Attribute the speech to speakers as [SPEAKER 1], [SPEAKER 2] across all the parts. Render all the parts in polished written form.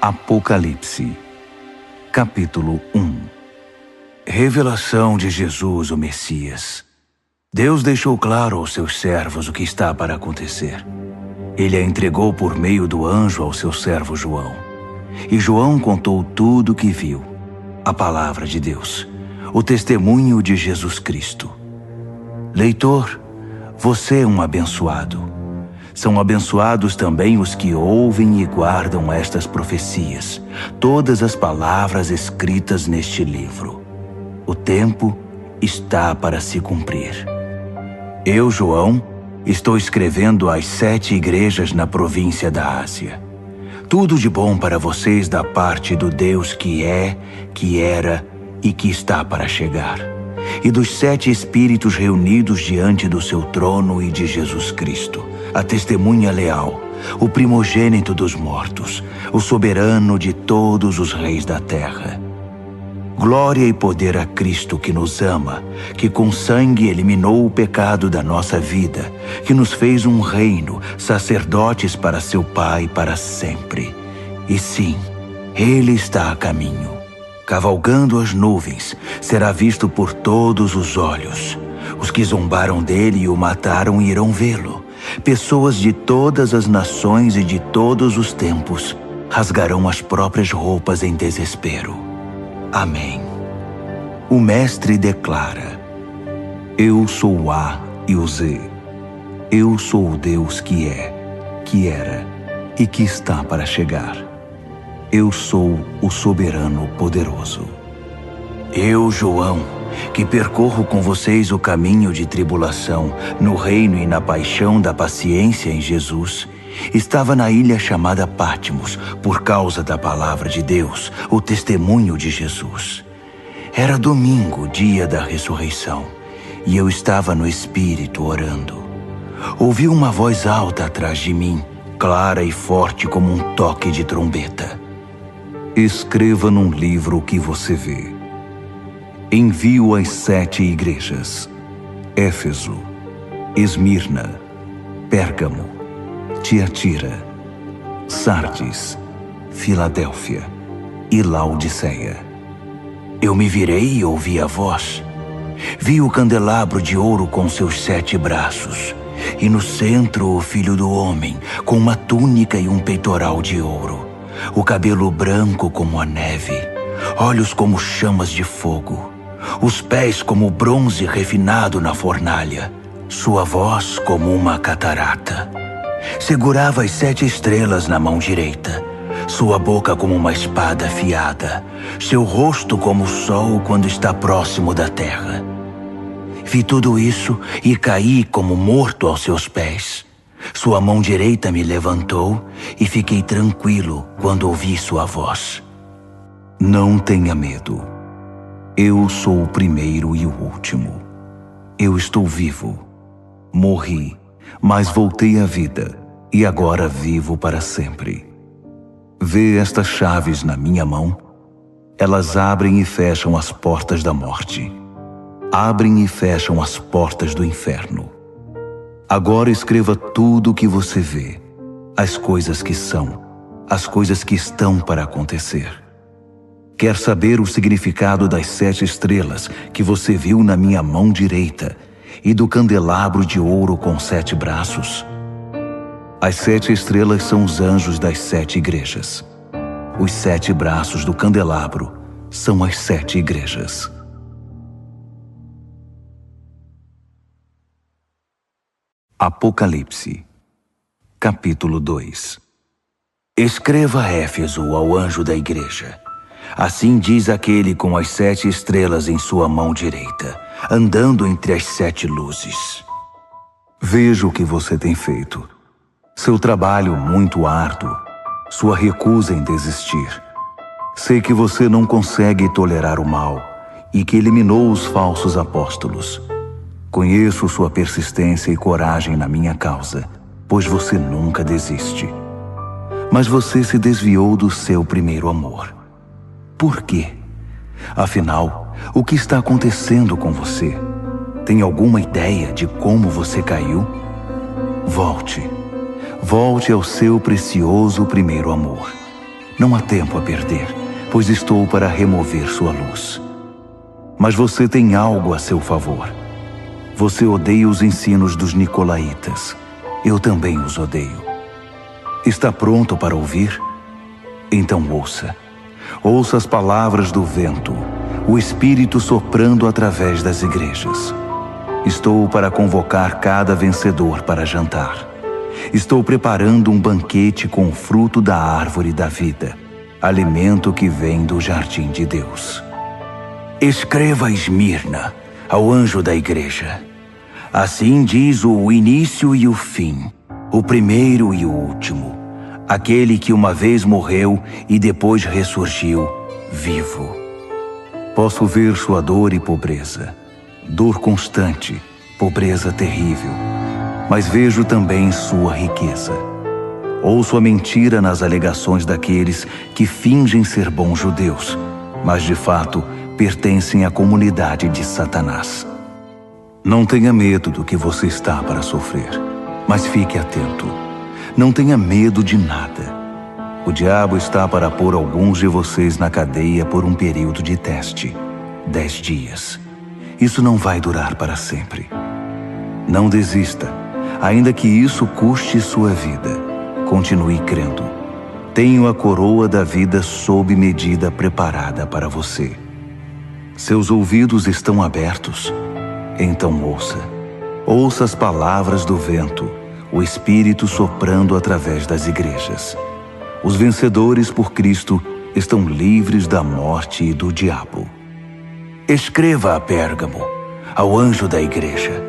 [SPEAKER 1] Apocalipse, capítulo 1. Revelação de Jesus, o Messias. Deus deixou claro aos seus servos o que está para acontecer. Ele a entregou por meio do anjo ao seu servo João. E João contou tudo o que viu, a palavra de Deus, o testemunho de Jesus Cristo. Leitor, você é um abençoado. São abençoados também os que ouvem e guardam estas profecias, todas as palavras escritas neste livro. O tempo está para se cumprir. Eu, João, estou escrevendo às 7 igrejas na província da Ásia. Tudo de bom para vocês da parte do Deus que é, que era e que está para chegar, e dos 7 espíritos reunidos diante do seu trono e de Jesus Cristo, a testemunha leal, o primogênito dos mortos, o soberano de todos os reis da terra. Glória e poder a Cristo que nos ama, que com sangue eliminou o pecado da nossa vida, que nos fez um reino, sacerdotes para seu Pai para sempre. E sim, Ele está a caminho. Cavalgando as nuvens, será visto por todos os olhos. Os que zombaram dele e o mataram irão vê-lo. Pessoas de todas as nações e de todos os tempos rasgarão as próprias roupas em desespero. Amém. O Mestre declara: Eu sou o A e o Z. Eu sou o Deus que é, que era e que está para chegar. Eu sou o soberano poderoso. Eu, João, que percorro com vocês o caminho de tribulação, no reino e na paixão da paciência em Jesus, estava na ilha chamada Patmos, por causa da palavra de Deus, o testemunho de Jesus. Era domingo, dia da ressurreição, e eu estava no Espírito orando. Ouvi uma voz alta atrás de mim, clara e forte como um toque de trombeta. Escreva num livro o que você vê. Envio às 7 igrejas: Éfeso, Esmirna, Pérgamo, Tiatira, Sardes, Filadélfia e Laodiceia. Eu me virei e ouvi a voz. Vi o candelabro de ouro com seus 7 braços, e no centro o Filho do Homem, com uma túnica e um peitoral de ouro, o cabelo branco como a neve, olhos como chamas de fogo, os pés como bronze refinado na fornalha, sua voz como uma catarata. Segurava as 7 estrelas na mão direita, sua boca como uma espada afiada, seu rosto como o sol quando está próximo da terra. Vi tudo isso e caí como morto aos seus pés. Sua mão direita me levantou e fiquei tranquilo quando ouvi sua voz. Não tenha medo. Eu sou o primeiro e o último. Eu estou vivo. Morri, mas voltei à vida, e agora vivo para sempre. Vê estas chaves na minha mão? Elas abrem e fecham as portas da morte. Abrem e fecham as portas do inferno. Agora escreva tudo o que você vê, as coisas que são, as coisas que estão para acontecer. Quer saber o significado das 7 estrelas que você viu na minha mão direita e do candelabro de ouro com 7 braços? As 7 estrelas são os anjos das 7 igrejas. Os 7 braços do candelabro são as 7 igrejas. Apocalipse, capítulo 2. Escreva a Éfeso, ao anjo da igreja. Assim diz aquele com as 7 estrelas em sua mão direita, andando entre as 7 luzes. Vejo o que você tem feito. Seu trabalho muito árduo, sua recusa em desistir. Sei que você não consegue tolerar o mal e que eliminou os falsos apóstolos. Conheço sua persistência e coragem na minha causa, pois você nunca desiste. Mas você se desviou do seu primeiro amor. Por quê? Afinal, o que está acontecendo com você? Tem alguma ideia de como você caiu? Volte ao seu precioso primeiro amor. Não há tempo a perder, pois estou para remover sua luz. Mas você tem algo a seu favor. Você odeia os ensinos dos nicolaítas. Eu também os odeio. Está pronto para ouvir? Então ouça. Ouça as palavras do vento, o Espírito soprando através das igrejas. Estou para convocar cada vencedor para jantar. Estou preparando um banquete com o fruto da árvore da vida, alimento que vem do jardim de Deus. Escreva a Esmirna, ao anjo da igreja. Assim diz o início e o fim, o primeiro e o último, aquele que uma vez morreu e depois ressurgiu, vivo. Posso ver sua dor e pobreza, dor constante, pobreza terrível, mas vejo também sua riqueza. Ouço a mentira nas alegações daqueles que fingem ser bons judeus, mas de fato pertencem à comunidade de Satanás. Não tenha medo do que você está para sofrer, mas fique atento. Não tenha medo de nada. O diabo está para pôr alguns de vocês na cadeia por um período de teste, 10 dias. Isso não vai durar para sempre. Não desista, ainda que isso custe sua vida. Continue crendo. Tenho a coroa da vida sob medida preparada para você. Seus ouvidos estão abertos? Então ouça. Ouça as palavras do vento, o Espírito soprando através das igrejas. Os vencedores por Cristo estão livres da morte e do diabo. Escreva a Pérgamo, ao anjo da igreja.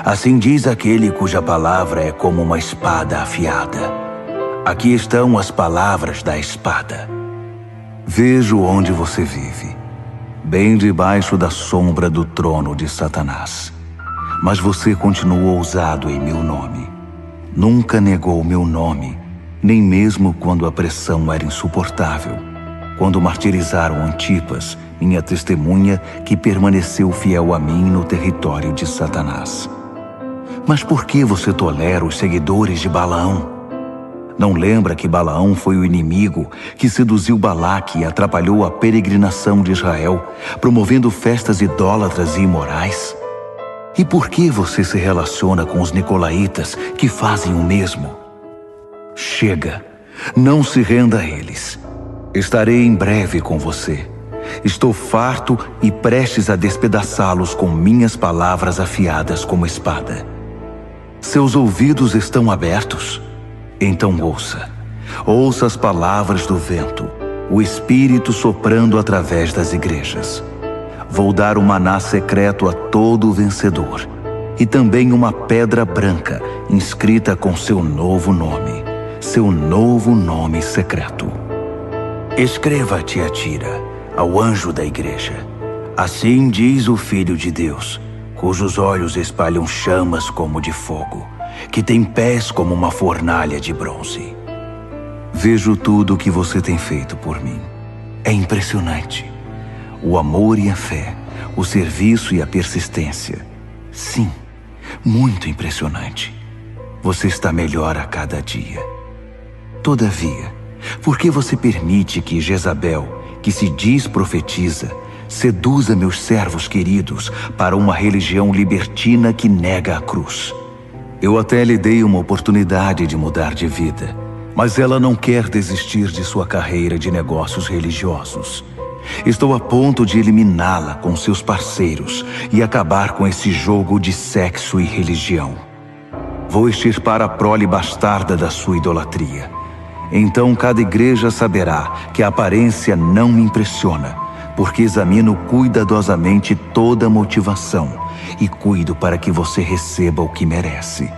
[SPEAKER 1] Assim diz aquele cuja palavra é como uma espada afiada. Aqui estão as palavras da espada. Vejo onde você vive, bem debaixo da sombra do trono de Satanás. Mas você continuou ousado em meu nome. Nunca negou meu nome, nem mesmo quando a pressão era insuportável. Quando martirizaram Antipas, minha testemunha, que permaneceu fiel a mim no território de Satanás. Mas por que você tolera os seguidores de Balaão? Não lembra que Balaão foi o inimigo que seduziu Balaque e atrapalhou a peregrinação de Israel, promovendo festas idólatras e imorais? E por que você se relaciona com os nicolaítas que fazem o mesmo? Chega, não se renda a eles. Estarei em breve com você. Estou farto e prestes a despedaçá-los com minhas palavras afiadas como espada. Seus ouvidos estão abertos? Então ouça. Ouça as palavras do vento, o Espírito soprando através das igrejas. Vou dar um maná secreto a todo vencedor, e também uma pedra branca inscrita com seu novo nome secreto. Escreva a Tiatira, ao anjo da igreja. Assim diz o Filho de Deus, cujos olhos espalham chamas como de fogo, que tem pés como uma fornalha de bronze. Vejo tudo o que você tem feito por mim. É impressionante. O amor e a fé, o serviço e a persistência. Sim, muito impressionante. Você está melhor a cada dia. Todavia, por que você permite que Jezabel, que se diz profetiza, seduza meus servos queridos para uma religião libertina que nega a cruz? Eu até lhe dei uma oportunidade de mudar de vida, mas ela não quer desistir de sua carreira de negócios religiosos. Estou a ponto de eliminá-la com seus parceiros e acabar com esse jogo de sexo e religião. Vou extirpar a prole bastarda da sua idolatria. Então cada igreja saberá que a aparência não me impressiona, porque examino cuidadosamente toda a motivação e cuido para que você receba o que merece.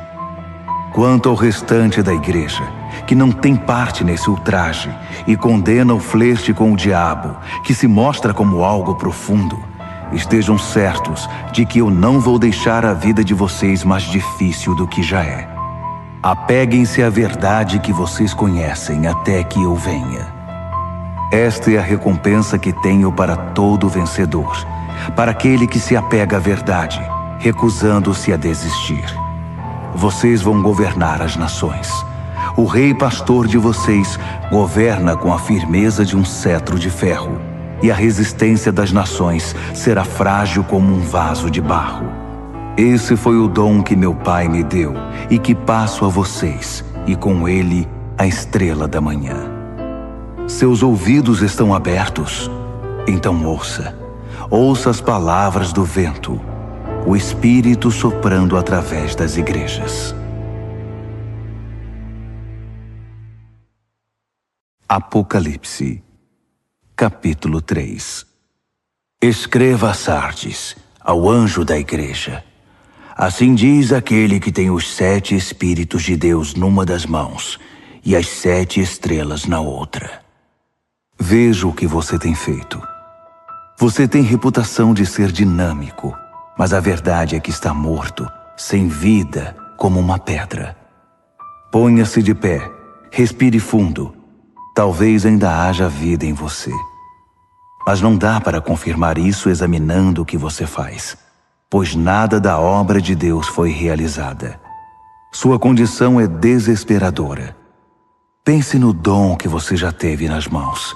[SPEAKER 1] Quanto ao restante da igreja, que não tem parte nesse ultraje e condena o flerte com o diabo, que se mostra como algo profundo, estejam certos de que eu não vou deixar a vida de vocês mais difícil do que já é. Apeguem-se à verdade que vocês conhecem até que eu venha. Esta é a recompensa que tenho para todo vencedor, para aquele que se apega à verdade, recusando-se a desistir. Vocês vão governar as nações. O rei pastor de vocês governa com a firmeza de um cetro de ferro, e a resistência das nações será frágil como um vaso de barro. Esse foi o dom que meu pai me deu e que passo a vocês, e com ele a estrela da manhã. Seus ouvidos estão abertos? Então ouça. Ouça as palavras do vento, o Espírito soprando através das igrejas. Apocalipse, capítulo 3. Escreva a Sardes, ao anjo da igreja. Assim diz aquele que tem os 7 Espíritos de Deus numa das mãos e as 7 estrelas na outra. Veja o que você tem feito. Você tem reputação de ser dinâmico, mas a verdade é que está morto, sem vida, como uma pedra. Ponha-se de pé, respire fundo. Talvez ainda haja vida em você. Mas não dá para confirmar isso examinando o que você faz, pois nada da obra de Deus foi realizada. Sua condição é desesperadora. Pense no dom que você já teve nas mãos,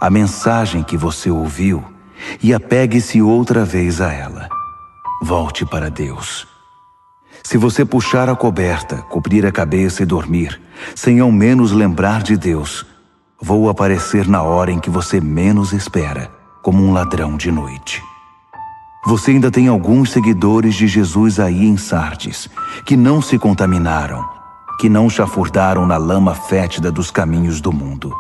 [SPEAKER 1] a mensagem que você ouviu, e apegue-se outra vez a ela. Volte para Deus. Se você puxar a coberta, cobrir a cabeça e dormir, sem ao menos lembrar de Deus, vou aparecer na hora em que você menos espera, como um ladrão de noite. Você ainda tem alguns seguidores de Jesus aí em Sardes, que não se contaminaram, que não chafurdaram na lama fétida dos caminhos do mundo.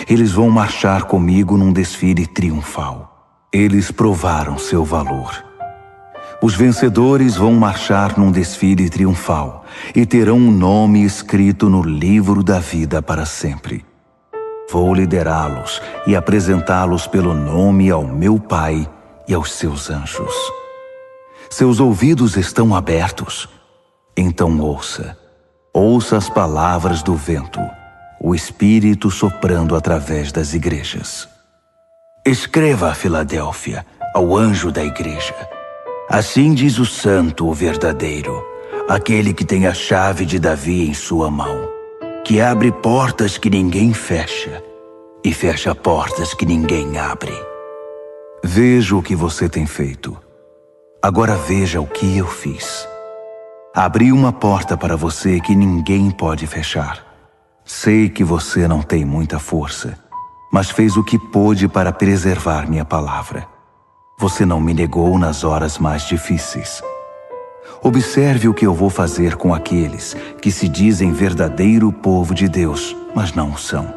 [SPEAKER 1] Eles vão marchar comigo num desfile triunfal. Eles provaram seu valor. Os vencedores vão marchar num desfile triunfal e terão um nome escrito no livro da vida para sempre. Vou liderá-los e apresentá-los pelo nome ao meu Pai e aos seus anjos. Seus ouvidos estão abertos? Então ouça. Ouça as palavras do vento, o Espírito soprando através das igrejas. Escreva a Filadélfia, ao anjo da igreja. Assim diz o santo, o verdadeiro, aquele que tem a chave de Davi em sua mão, que abre portas que ninguém fecha e fecha portas que ninguém abre. Veja o que você tem feito. Agora veja o que eu fiz. Abri uma porta para você que ninguém pode fechar. Sei que você não tem muita força, mas fez o que pôde para preservar minha palavra. Você não me negou nas horas mais difíceis. Observe o que eu vou fazer com aqueles que se dizem verdadeiro povo de Deus, mas não o são.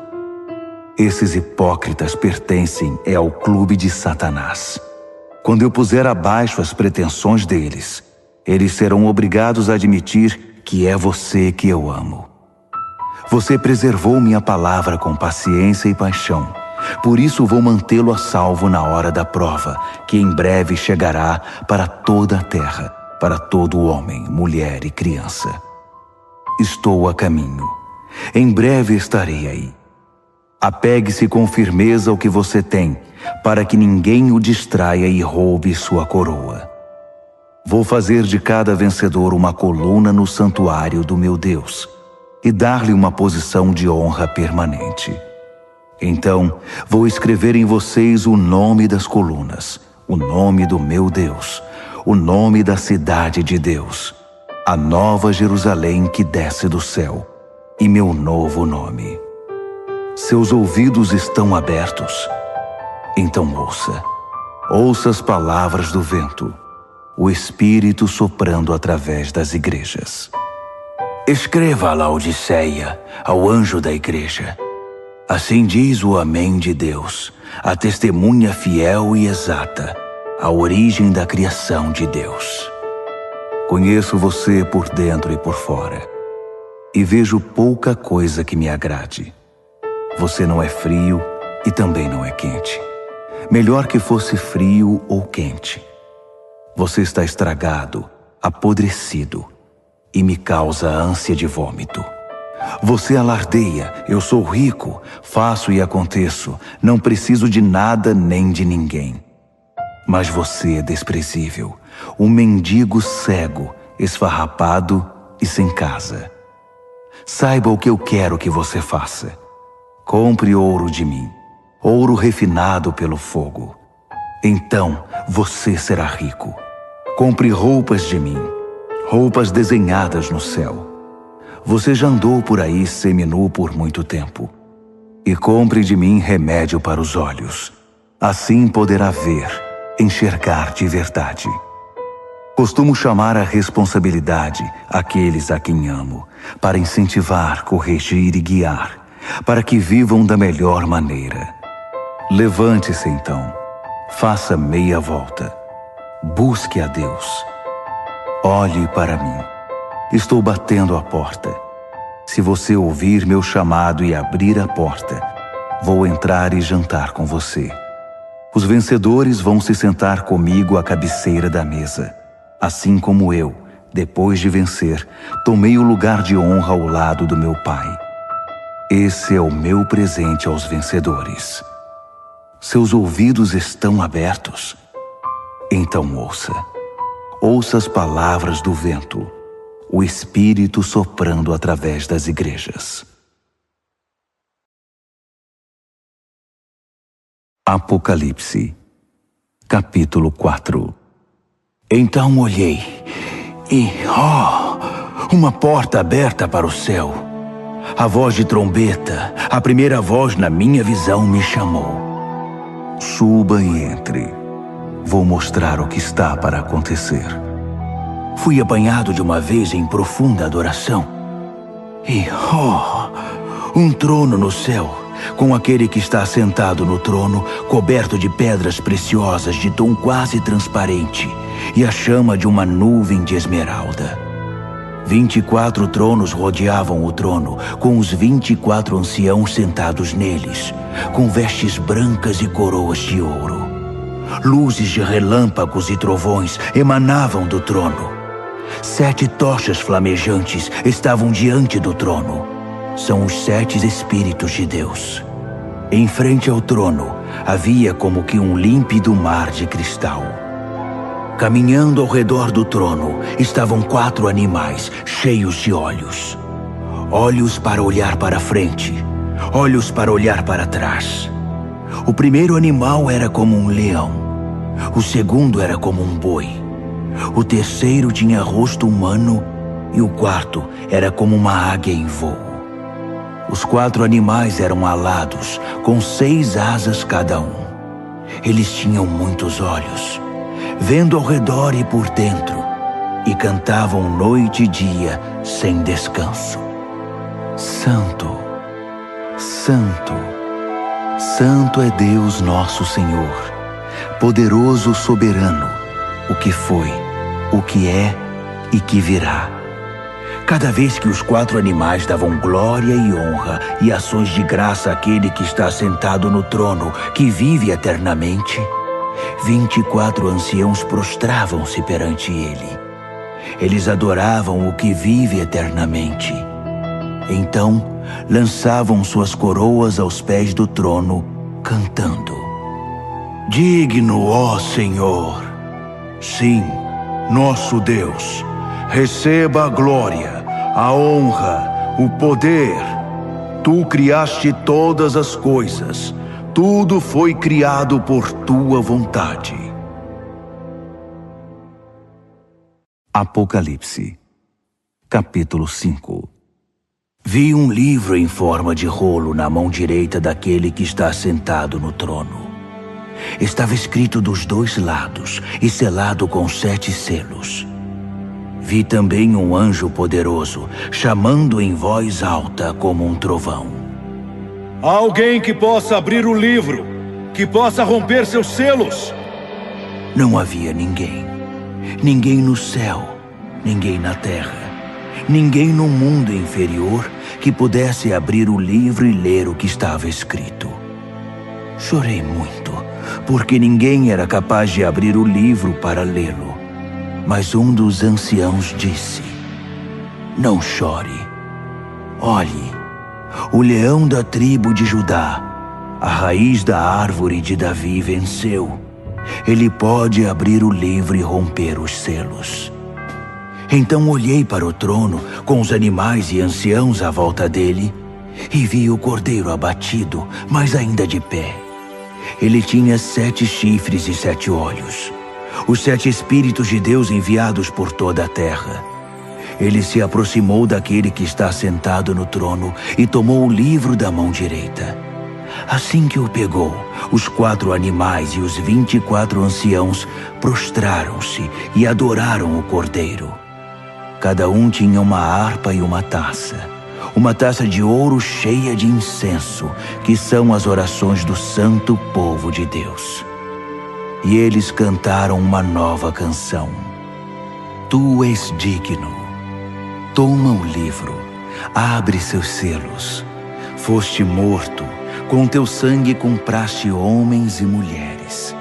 [SPEAKER 1] Esses hipócritas pertencem ao clube de Satanás. Quando eu puser abaixo as pretensões deles, eles serão obrigados a admitir que é você que eu amo. Você preservou minha palavra com paciência e paixão. Por isso vou mantê-lo a salvo na hora da prova, que em breve chegará para toda a terra, para todo homem, mulher e criança. Estou a caminho. Em breve estarei aí. Apegue-se com firmeza ao que você tem, para que ninguém o distraia e roube sua coroa. Vou fazer de cada vencedor uma coluna no santuário do meu Deus e dar-lhe uma posição de honra permanente. Então, vou escrever em vocês o nome das colunas, o nome do meu Deus, o nome da cidade de Deus, a nova Jerusalém que desce do céu, e meu novo nome. Seus ouvidos estão abertos? Então ouça. Ouça as palavras do vento, o Espírito soprando através das igrejas. Escreva a Laodiceia, ao anjo da igreja. Assim diz o Amém de Deus, a testemunha fiel e exata, a origem da criação de Deus. Conheço você por dentro e por fora, e vejo pouca coisa que me agrade. Você não é frio e também não é quente. Melhor que fosse frio ou quente. Você está estragado, apodrecido, e me causa ânsia de vômito. Você alardeia, eu sou rico, faço e aconteço, não preciso de nada nem de ninguém. Mas você é desprezível, um mendigo cego, esfarrapado e sem casa. Saiba o que eu quero que você faça. Compre ouro de mim, ouro refinado pelo fogo. Então você será rico. Compre roupas de mim, roupas desenhadas no céu. Você já andou por aí seminu por muito tempo. E compre de mim remédio para os olhos. Assim poderá ver, enxergar de verdade. Costumo chamar à responsabilidade aqueles a quem amo, para incentivar, corrigir e guiar, para que vivam da melhor maneira. Levante-se então, faça meia volta, busque a Deus. Olhe para mim, estou batendo a porta. Se você ouvir meu chamado e abrir a porta, vou entrar e jantar com você. Os vencedores vão se sentar comigo à cabeceira da mesa, assim como eu, depois de vencer, tomei o lugar de honra ao lado do meu Pai. Esse é o meu presente aos vencedores. Seus ouvidos estão abertos? Então ouça. Ouça as palavras do vento, o Espírito soprando através das igrejas. Apocalipse, capítulo 4. Então olhei e, uma porta aberta para o céu. A voz de trombeta, a primeira voz na minha visão me chamou. Suba e entre. Vou mostrar o que está para acontecer. Fui apanhado de uma vez em profunda adoração. E, um trono no céu, com aquele que está sentado no trono, coberto de pedras preciosas de tom quase transparente, e a chama de uma nuvem de esmeralda. 24 tronos rodeavam o trono, com os 24 anciãos sentados neles, com vestes brancas e coroas de ouro. Luzes de relâmpagos e trovões emanavam do trono. 7 tochas flamejantes estavam diante do trono. São os 7 Espíritos de Deus. Em frente ao trono havia como que um límpido mar de cristal. Caminhando ao redor do trono estavam 4 animais cheios de olhos. Olhos para olhar para frente, olhos para olhar para trás. O primeiro animal era como um leão. O segundo era como um boi. O terceiro tinha rosto humano e o quarto era como uma águia em voo. Os 4 animais eram alados, com 6 asas cada um. Eles tinham muitos olhos, vendo ao redor e por dentro, e cantavam noite e dia sem descanso. Santo, Santo, Santo é Deus nosso Senhor, poderoso, soberano, o que foi, o que é e que virá. Cada vez que os 4 animais davam glória e honra e ações de graça àquele que está sentado no trono, que vive eternamente, 24 anciãos prostravam-se perante ele. Eles adoravam o que vive eternamente. Então, lançavam suas coroas aos pés do trono, cantando: Digno, ó Senhor! Sim, nosso Deus, receba a glória, a honra, o poder. Tu criaste todas as coisas. Tudo foi criado por tua vontade. Apocalipse, capítulo 5. Vi um livro em forma de rolo na mão direita daquele que está sentado no trono. Estava escrito dos 2 lados e selado com 7 selos. Vi também um anjo poderoso, chamando em voz alta como um trovão.
[SPEAKER 2] Alguém que possa abrir o livro, que possa romper seus selos.
[SPEAKER 1] Não havia ninguém. Ninguém no céu, ninguém na terra, ninguém no mundo inferior que pudesse abrir o livro e ler o que estava escrito. Chorei muito, porque ninguém era capaz de abrir o livro para lê-lo. Mas um dos anciãos disse: Não chore. Olhe, o leão da tribo de Judá, a raiz da árvore de Davi, venceu. Ele pode abrir o livro e romper os selos. Então olhei para o trono, com os animais e anciãos à volta dele, e vi o cordeiro abatido, mas ainda de pé. Ele tinha 7 chifres e 7 olhos, os 7 Espíritos de Deus enviados por toda a terra. Ele se aproximou daquele que está sentado no trono e tomou o livro da mão direita. Assim que o pegou, os 4 animais e os 24 anciãos prostraram-se e adoraram o cordeiro. Cada um tinha uma harpa e uma taça de ouro cheia de incenso, que são as orações do santo povo de Deus. E eles cantaram uma nova canção. Tu és digno. Toma o livro, abre seus selos. Foste morto, com teu sangue compraste homens e mulheres.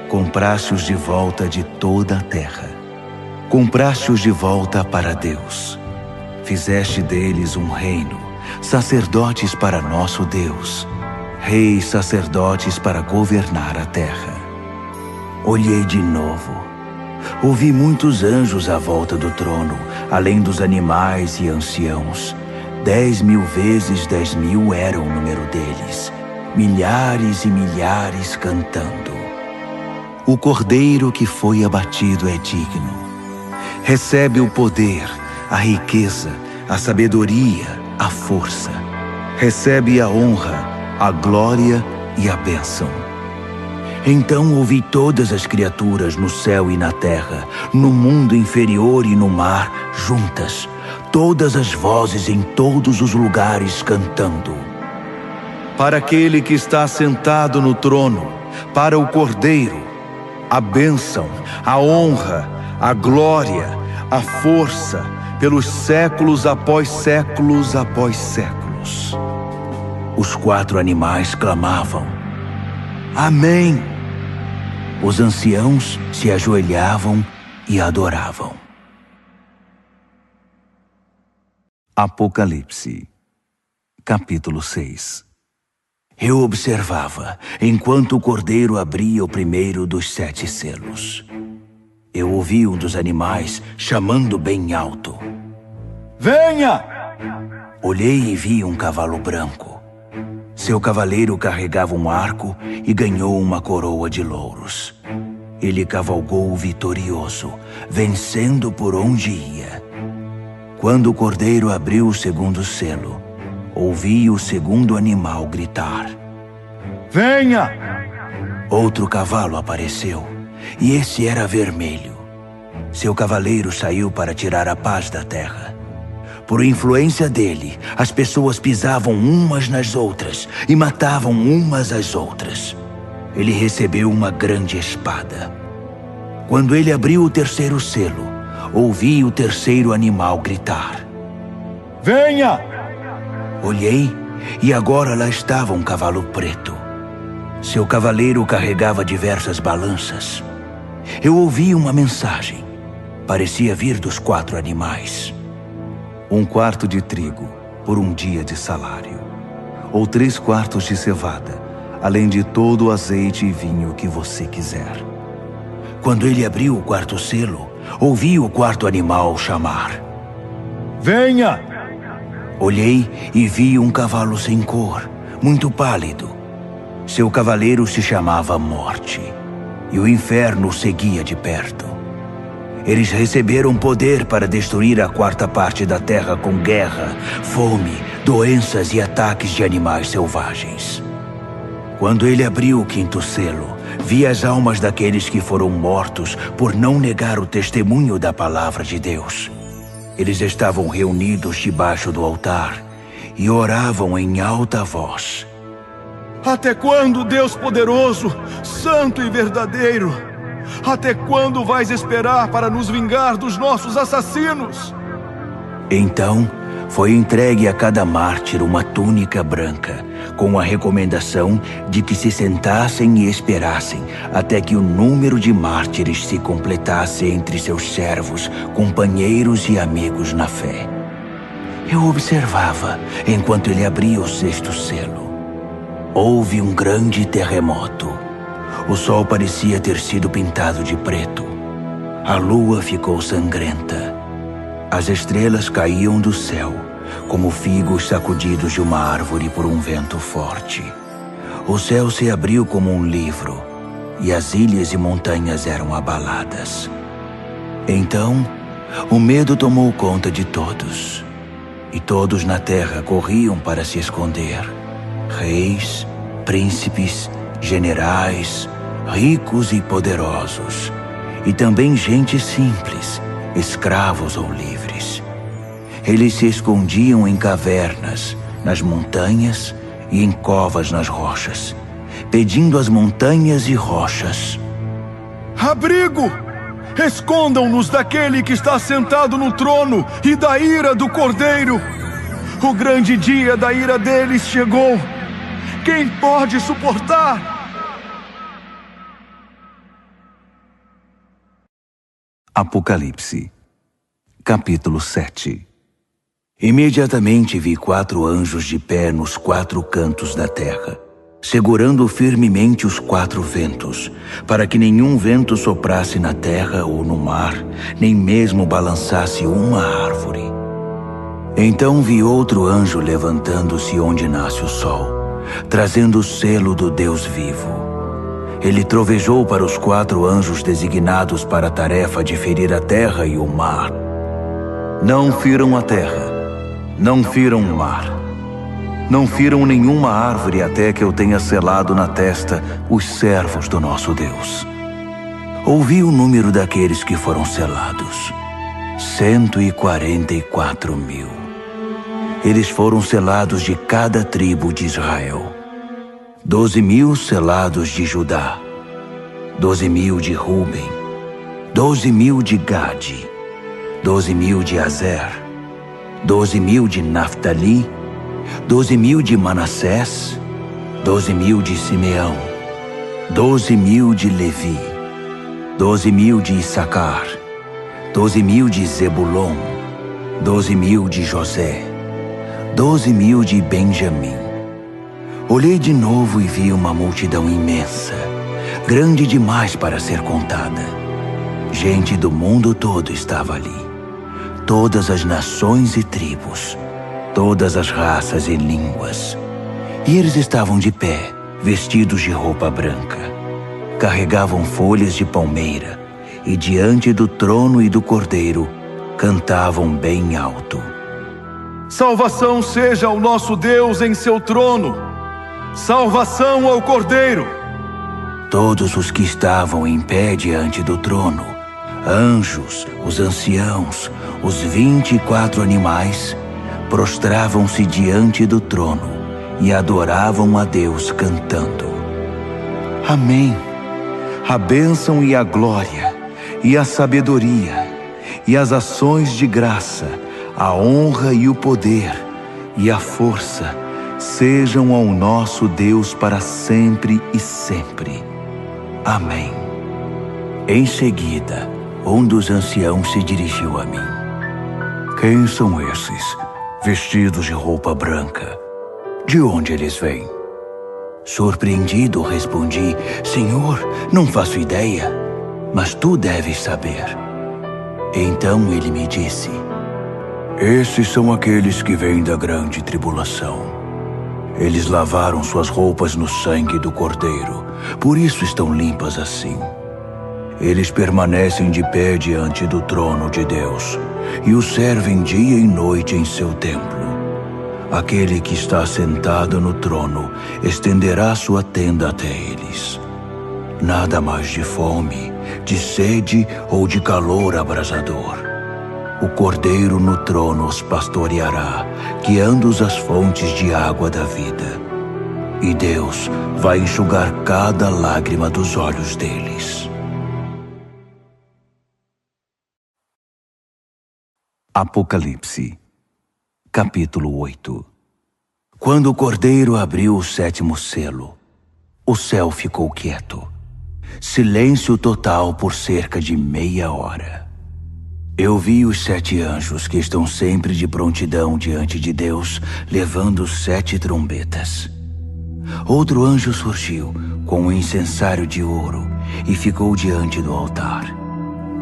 [SPEAKER 1] Compraste-os de volta de toda a terra. Compraste-os de volta para Deus. Fizeste deles um reino, sacerdotes para nosso Deus, reis sacerdotes para governar a terra. Olhei de novo. Ouvi muitos anjos à volta do trono, além dos animais e anciãos. 10.000 vezes 10.000 era o número deles, milhares e milhares cantando. O cordeiro que foi abatido é digno. Recebe o poder, a riqueza, a sabedoria, a força. Recebe a honra, a glória e a bênção. Então ouvi todas as criaturas no céu e na terra, no mundo inferior e no mar, juntas, todas as vozes em todos os lugares cantando. Para aquele que está sentado no trono, para o Cordeiro, a bênção, a honra, a glória, a força, pelos séculos após séculos após séculos. Os 4 animais clamavam: Amém! Os anciãos se ajoelhavam e adoravam. Apocalipse, capítulo 6. Eu observava, enquanto o cordeiro abria o primeiro dos 7 selos. Eu ouvi um dos animais chamando bem alto: Venha! Olhei e vi um cavalo branco. Seu cavaleiro carregava um arco e ganhou uma coroa de louros. Ele cavalgou vitorioso, vencendo por onde ia. Quando o cordeiro abriu o segundo selo, ouvi o segundo animal gritar: Venha! Outro cavalo apareceu, e esse era vermelho. Seu cavaleiro saiu para tirar a paz da terra. Por influência dele, as pessoas pisavam umas nas outras e matavam umas às outras. Ele recebeu uma grande espada. Quando ele abriu o terceiro selo, ouvi o terceiro animal gritar: Venha! Olhei e agora lá estava um cavalo preto. Seu cavaleiro carregava diversas balanças. Eu ouvi uma mensagem. Parecia vir dos 4 animais. 1 quarto de trigo por um dia de salário, ou 3 quartos de cevada, além de todo o azeite e vinho que você quiser. Quando ele abriu o 4º selo, ouvi o 4º animal chamar: Venha! Olhei e vi um cavalo sem cor, muito pálido. Seu cavaleiro se chamava Morte, e o inferno o seguia de perto. Eles receberam poder para destruir a 4ª parte da terra com guerra, fome, doenças e ataques de animais selvagens. Quando ele abriu o 5º selo, vi as almas daqueles que foram mortos por não negar o testemunho da palavra de Deus. Eles estavam reunidos debaixo do altar e oravam em alta voz: Até quando, Deus poderoso, santo e verdadeiro? Até quando vais esperar para nos vingar dos nossos assassinos? Então, foi entregue a cada mártir uma túnica branca, com a recomendação de que se sentassem e esperassem até que o número de mártires se completasse entre seus servos, companheiros e amigos na fé. Eu observava enquanto ele abria o 6º selo. Houve um grande terremoto. O sol parecia ter sido pintado de preto. A lua ficou sangrenta As estrelas caíam do céu, como figos sacudidos de uma árvore por um vento forte. O céu se abriu como um livro, e as ilhas e montanhas eram abaladas. Então, o medo tomou conta de todos, e todos na terra corriam para se esconder. Reis, príncipes, generais, ricos e poderosos, e também gente simples, escravos ou livres. Eles se escondiam em cavernas, nas montanhas e em covas nas rochas, pedindo às montanhas e rochas:
[SPEAKER 2] abrigo! Escondam-nos daquele que está sentado no trono e da ira do Cordeiro. O grande dia da ira deles chegou. Quem pode suportar?
[SPEAKER 1] Apocalipse, capítulo 7. Imediatamente vi 4 anjos de pé nos 4 cantos da terra, segurando firmemente os 4 ventos, para que nenhum vento soprasse na terra ou no mar, nem mesmo balançasse uma árvore. Então vi outro anjo levantando-se onde nasce o sol, trazendo o selo do Deus vivo. Ele trovejou para os 4 anjos designados para a tarefa de ferir a terra e o mar. Não firam a terra, não firam o mar, não firam nenhuma árvore até que eu tenha selado na testa os servos do nosso Deus. Ouvi o número daqueles que foram selados: 144.000. Eles foram selados de cada tribo de Israel. 12.000 selados de Judá, 12.000 de Ruben, 12.000 de Gade, 12.000 de Azer, 12.000 de Naftali, 12.000 de Manassés, 12.000 de Simeão, 12.000 de Levi, 12.000 de Issacar, 12.000 de Zebulon, 12.000 de José, 12.000 de Benjamim. Olhei de novo e vi uma multidão imensa, grande demais para ser contada. Gente do mundo todo estava ali. Todas as nações e tribos, todas as raças e línguas. E eles estavam de pé, vestidos de roupa branca. Carregavam folhas de palmeira e diante do trono e do Cordeiro cantavam bem alto:
[SPEAKER 2] salvação seja ao nosso Deus em seu trono. Salvação ao Cordeiro!
[SPEAKER 1] Todos os que estavam em pé diante do trono, anjos, os anciãos, os 24 animais, prostravam-se diante do trono e adoravam a Deus cantando: Amém! A bênção e a glória, e a sabedoria, e as ações de graça, a honra e o poder, e a força, sejam ao nosso Deus para sempre e sempre. Amém. Em seguida, um dos anciãos se dirigiu a mim: quem são esses, vestidos de roupa branca? De onde eles vêm? Surpreendido, respondi: Senhor, não faço ideia, mas tu deves saber. Então ele me disse: esses são aqueles que vêm da grande tribulação. Eles lavaram suas roupas no sangue do Cordeiro, por isso estão limpas assim. Eles permanecem de pé diante do trono de Deus e o servem dia e noite em seu templo. Aquele que está sentado no trono estenderá sua tenda até eles. Nada mais de fome, de sede ou de calor abrasador. O Cordeiro no trono os pastoreará, guiando-os às fontes de água da vida. E Deus vai enxugar cada lágrima dos olhos deles. Apocalipse, capítulo 8. Quando o Cordeiro abriu o 7º selo, o céu ficou quieto. Silêncio total por cerca de meia hora. Eu vi os 7 anjos que estão sempre de prontidão diante de Deus, levando 7 trombetas. Outro anjo surgiu com um incensário de ouro e ficou diante do altar.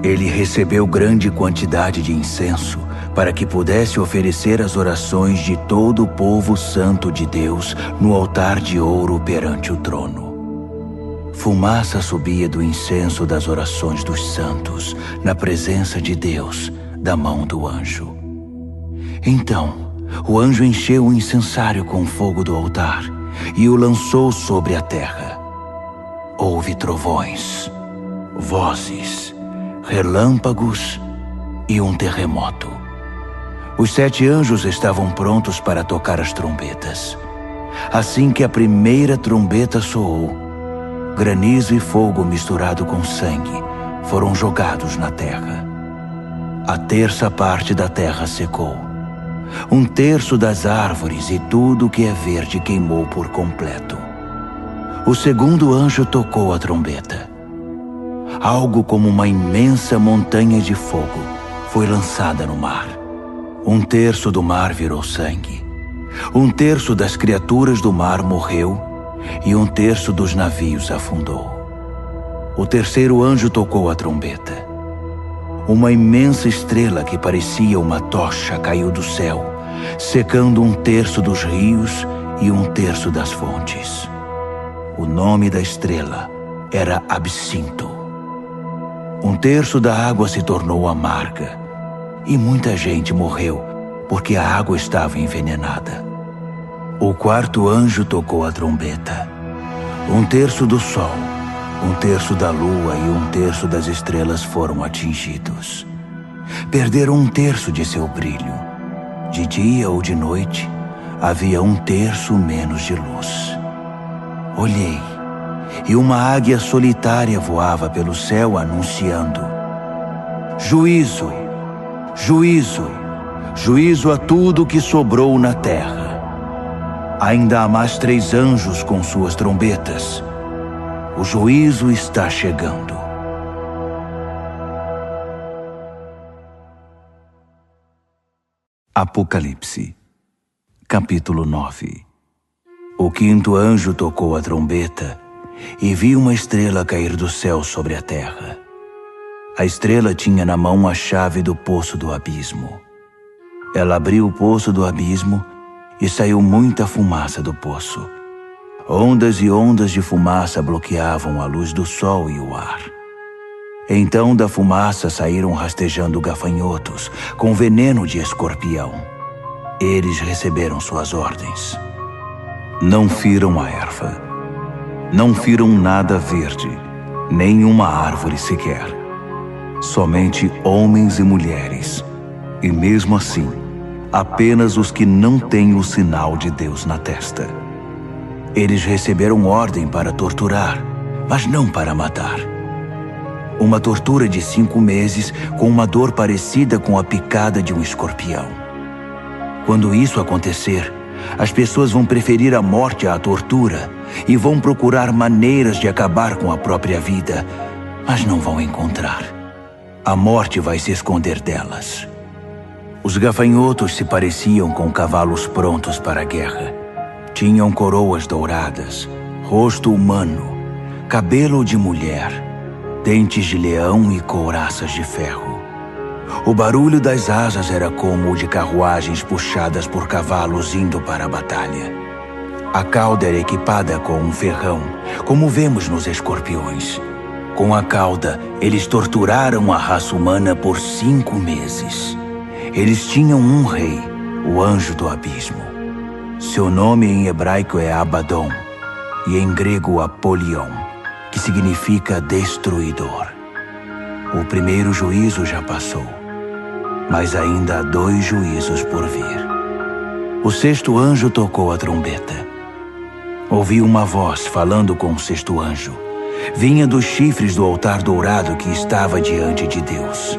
[SPEAKER 1] Ele recebeu grande quantidade de incenso, para que pudesse oferecer as orações de todo o povo santo de Deus no altar de ouro perante o trono. Fumaça subia do incenso das orações dos santos, na presença de Deus, da mão do anjo. Então, o anjo encheu o incensário com fogo do altar e o lançou sobre a terra. Houve trovões, vozes, relâmpagos e um terremoto. Os 7 anjos estavam prontos para tocar as trombetas. Assim que a primeira trombeta soou, granizo e fogo misturado com sangue foram jogados na terra. A terça parte da terra secou. 1/3 das árvores e tudo que é verde queimou por completo. O segundo anjo tocou a trombeta. Algo como uma imensa montanha de fogo foi lançada no mar. 1/3 do mar virou sangue. 1/3 das criaturas do mar morreu e 1/3 dos navios afundou. O terceiro anjo tocou a trombeta. Uma imensa estrela que parecia uma tocha caiu do céu, secando 1/3 dos rios e 1/3 das fontes. O nome da estrela era Absinto. 1/3 da água se tornou amarga e muita gente morreu porque a água estava envenenada. O quarto anjo tocou a trombeta. 1/3 do sol, 1/3 da lua e 1/3 das estrelas foram atingidos. Perderam 1/3 de seu brilho. De dia ou de noite, havia 1/3 menos de luz. Olhei, e uma águia solitária voava pelo céu anunciando: Juízo, juízo, juízo a tudo que sobrou na terra. Ainda há mais 3 anjos com suas trombetas. O juízo está chegando. Apocalipse, capítulo 9. O quinto anjo tocou a trombeta e vi uma estrela cair do céu sobre a terra. A estrela tinha na mão a chave do poço do abismo. Ela abriu o poço do abismo e saiu muita fumaça do poço. Ondas e ondas de fumaça bloqueavam a luz do sol e o ar. Então da fumaça saíram rastejando gafanhotos com veneno de escorpião. Eles receberam suas ordens. Não firam a erva, não firam nada verde, nem uma árvore sequer. Somente homens e mulheres, e mesmo assim, apenas os que não têm o sinal de Deus na testa. Eles receberam ordem para torturar, mas não para matar. Uma tortura de 5 meses com uma dor parecida com a picada de um escorpião. Quando isso acontecer, as pessoas vão preferir a morte à tortura e vão procurar maneiras de acabar com a própria vida, mas não vão encontrar. A morte vai se esconder delas. Os gafanhotos se pareciam com cavalos prontos para a guerra. Tinham coroas douradas, rosto humano, cabelo de mulher, dentes de leão e couraças de ferro. O barulho das asas era como o de carruagens puxadas por cavalos indo para a batalha. A cauda era equipada com um ferrão, como vemos nos escorpiões. Com a cauda, eles torturaram a raça humana por 5 meses. Eles tinham um rei, o anjo do abismo. Seu nome em hebraico é Abaddon e em grego Apolion, que significa destruidor. O primeiro juízo já passou, mas ainda há 2 juízos por vir. O sexto anjo tocou a trombeta. Ouvi uma voz falando com o sexto anjo. Vinha dos chifres do altar dourado que estava diante de Deus.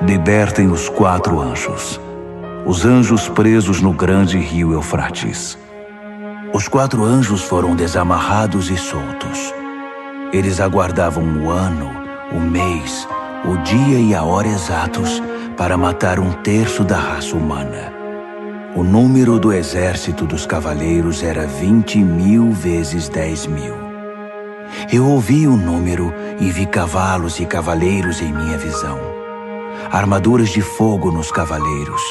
[SPEAKER 1] Libertem os 4 anjos, os anjos presos no grande rio Eufrates. Os 4 anjos foram desamarrados e soltos. Eles aguardavam o ano, o mês, o dia e a hora exatos para matar 1/3 da raça humana. O número do exército dos cavaleiros era 20.000 vezes 10.000. Eu ouvi o número e vi cavalos e cavaleiros em minha visão. armaduras de fogo nos cavaleiros,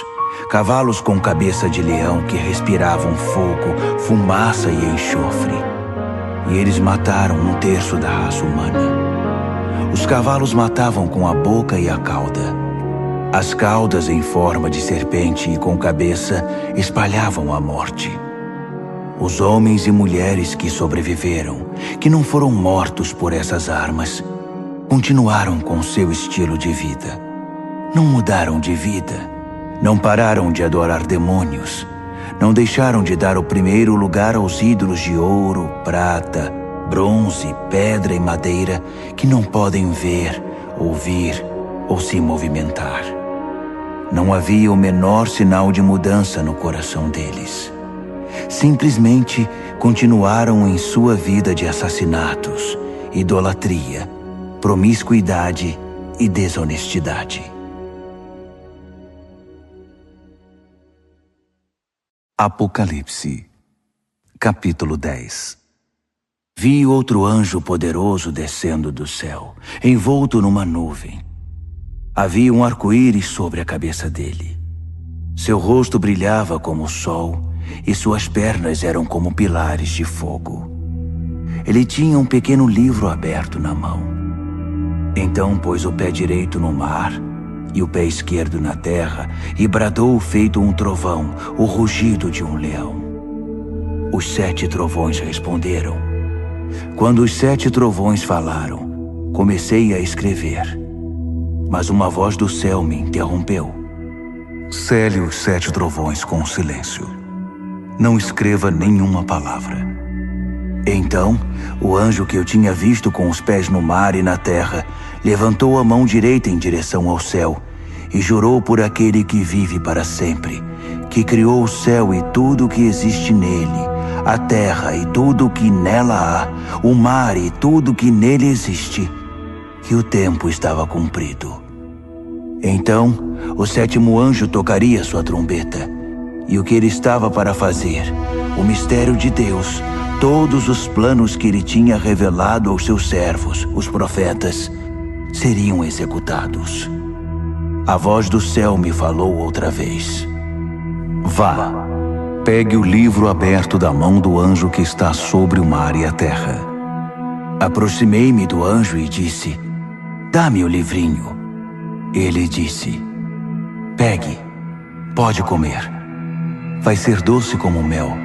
[SPEAKER 1] cavalos com cabeça de leão que respiravam fogo, fumaça e enxofre. E eles mataram 1/3 da raça humana. Os cavalos matavam com a boca e a cauda. As caudas em forma de serpente e com cabeça espalhavam a morte. Os homens e mulheres que sobreviveram, que não foram mortos por essas armas, continuaram com seu estilo de vida. Não mudaram de vida, não pararam de adorar demônios, não deixaram de dar o primeiro lugar aos ídolos de ouro, prata, bronze, pedra e madeira que não podem ver, ouvir ou se movimentar. Não havia o menor sinal de mudança no coração deles. Simplesmente continuaram em sua vida de assassinatos, idolatria, promiscuidade e desonestidade. Apocalipse, capítulo 10. Vi outro anjo poderoso descendo do céu, envolto numa nuvem. Havia um arco-íris sobre a cabeça dele. Seu rosto brilhava como o sol e suas pernas eram como pilares de fogo. Ele tinha um pequeno livro aberto na mão. Então pôs o pé direito no mar e o pé esquerdo na terra e bradou feito um trovão, o rugido de um leão. Os 7 trovões responderam. Quando os 7 trovões falaram, comecei a escrever. Mas uma voz do céu me interrompeu. Cele os 7 trovões com silêncio. Não escreva nenhuma palavra. Então, o anjo que eu tinha visto com os pés no mar e na terra, levantou a mão direita em direção ao céu e jurou por aquele que vive para sempre, que criou o céu e tudo o que existe nele, a terra e tudo o que nela há, o mar e tudo o que nele existe, que o tempo estava cumprido. Então, o 7º anjo tocaria sua trombeta, e o que ele estava para fazer, o mistério de Deus, todos os planos que ele tinha revelado aos seus servos, os profetas, seriam executados. A voz do céu me falou outra vez. Vá, pegue o livro aberto da mão do anjo que está sobre o mar e a terra. Aproximei-me do anjo e disse, dá-me o livrinho. Ele disse, pegue, pode comer. Vai ser doce como mel,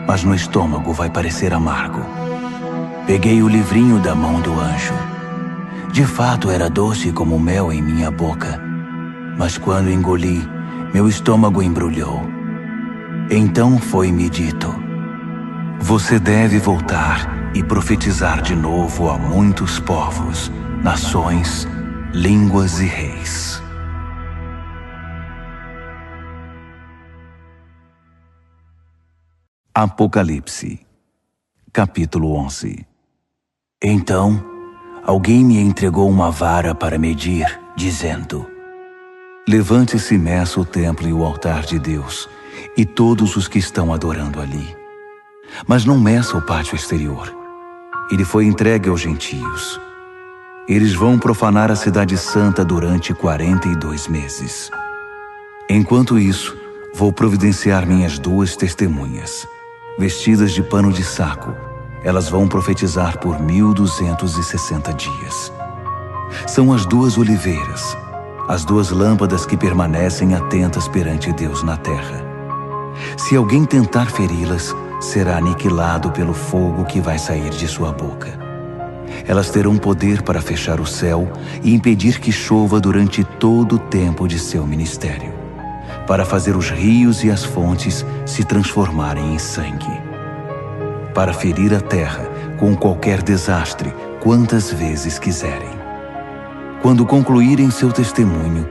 [SPEAKER 1] mas no estômago vai parecer amargo. Peguei o livrinho da mão do anjo. De fato era doce como mel em minha boca, mas quando engoli, meu estômago embrulhou. Então foi-me dito, você deve voltar e profetizar de novo a muitos povos, nações, línguas e reis. Apocalipse, capítulo 11. Então, alguém me entregou uma vara para medir, dizendo, levante-se e meça o templo e o altar de Deus, e todos os que estão adorando ali. Mas não meça o pátio exterior. Ele foi entregue aos gentios. Eles vão profanar a cidade santa durante 42 meses. Enquanto isso, vou providenciar minhas 2 testemunhas. Vestidas de pano de saco, elas vão profetizar por 1260 dias. São as 2 oliveiras, as 2 lâmpadas que permanecem atentas perante Deus na terra. Se alguém tentar feri-las, será aniquilado pelo fogo que vai sair de sua boca. Elas terão poder para fechar o céu e impedir que chova durante todo o tempo de seu ministério, para fazer os rios e as fontes se transformarem em sangue, para ferir a terra com qualquer desastre quantas vezes quiserem. Quando concluírem seu testemunho,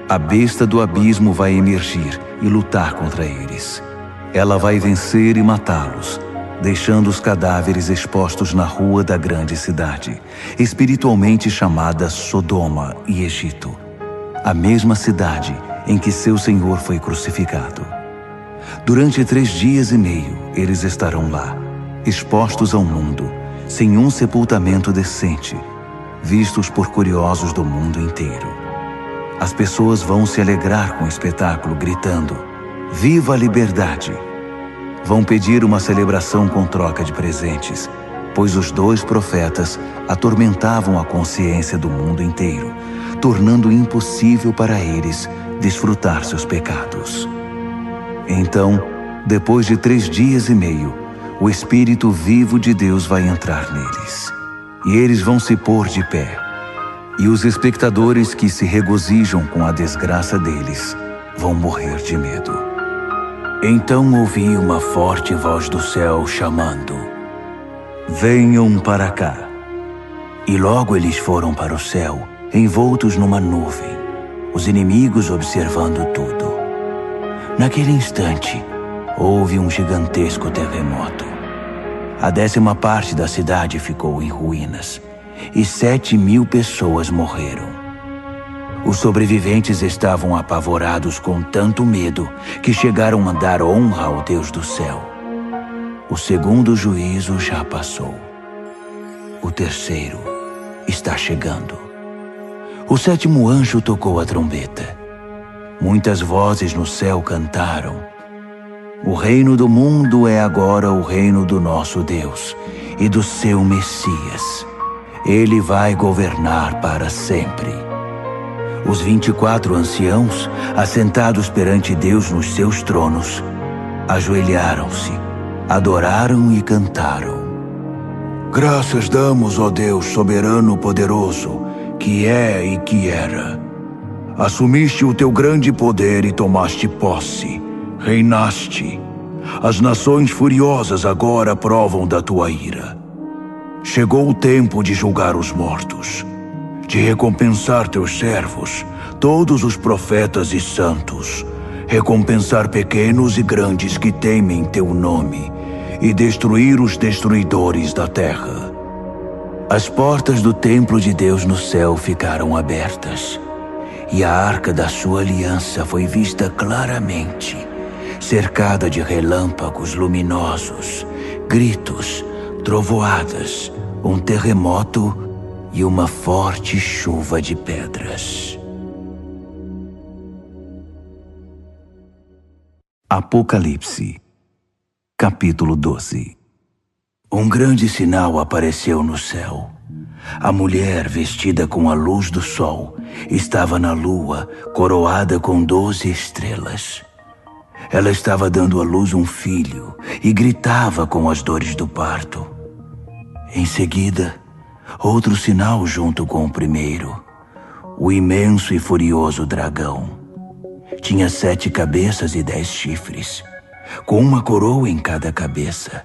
[SPEAKER 1] a besta do abismo vai emergir e lutar contra eles. Ela vai vencer e matá-los, deixando os cadáveres expostos na rua da grande cidade, espiritualmente chamada Sodoma e Egito, a mesma cidade em que seu Senhor foi crucificado. Durante 3 dias e meio, eles estarão lá, expostos ao mundo, sem um sepultamento decente, vistos por curiosos do mundo inteiro. As pessoas vão se alegrar com o espetáculo, gritando: "Viva a liberdade!" Vão pedir uma celebração com troca de presentes, pois os 2 profetas atormentavam a consciência do mundo inteiro, tornando impossível para eles desfrutar seus pecados. Então, depois de 3 dias e meio, o Espírito vivo de Deus vai entrar neles, e eles vão se pôr de pé. E os espectadores que se regozijam com a desgraça deles vão morrer de medo. Então ouvi uma forte voz do céu chamando: "Venham para cá." E logo eles foram para o céu, envoltos numa nuvem, os inimigos observando tudo. Naquele instante, houve um gigantesco terremoto. A 10ª parte da cidade ficou em ruínas, e 7.000 pessoas morreram. Os sobreviventes estavam apavorados com tanto medo que chegaram a dar honra ao Deus do céu. O 2º juízo já passou. O 3º está chegando. O 7º anjo tocou a trombeta. Muitas vozes no céu cantaram: "O reino do mundo é agora o reino do nosso Deus e do seu Messias. Ele vai governar para sempre." Os 24 anciãos, assentados perante Deus nos seus tronos, ajoelharam-se, adoraram e cantaram: "Graças damos, ó Deus soberano poderoso, que é e que era. Assumiste o teu grande poder e tomaste posse, reinaste. As nações furiosas agora provam da tua ira. Chegou o tempo de julgar os mortos, de recompensar teus servos, todos os profetas e santos, recompensar pequenos e grandes que temem teu nome, e destruir os destruidores da terra." As portas do templo de Deus no céu ficaram abertas, e a arca da sua aliança foi vista claramente, cercada de relâmpagos luminosos, gritos, trovoadas, um terremoto e uma forte chuva de pedras. Apocalipse, capítulo 12. Um grande sinal apareceu no céu. A mulher, vestida com a luz do sol, estava na lua, coroada com 12 estrelas. Ela estava dando à luz um filho e gritava com as dores do parto. Em seguida, outro sinal junto com o primeiro: o imenso e furioso dragão. Tinha 7 cabeças e 10 chifres, com uma coroa em cada cabeça.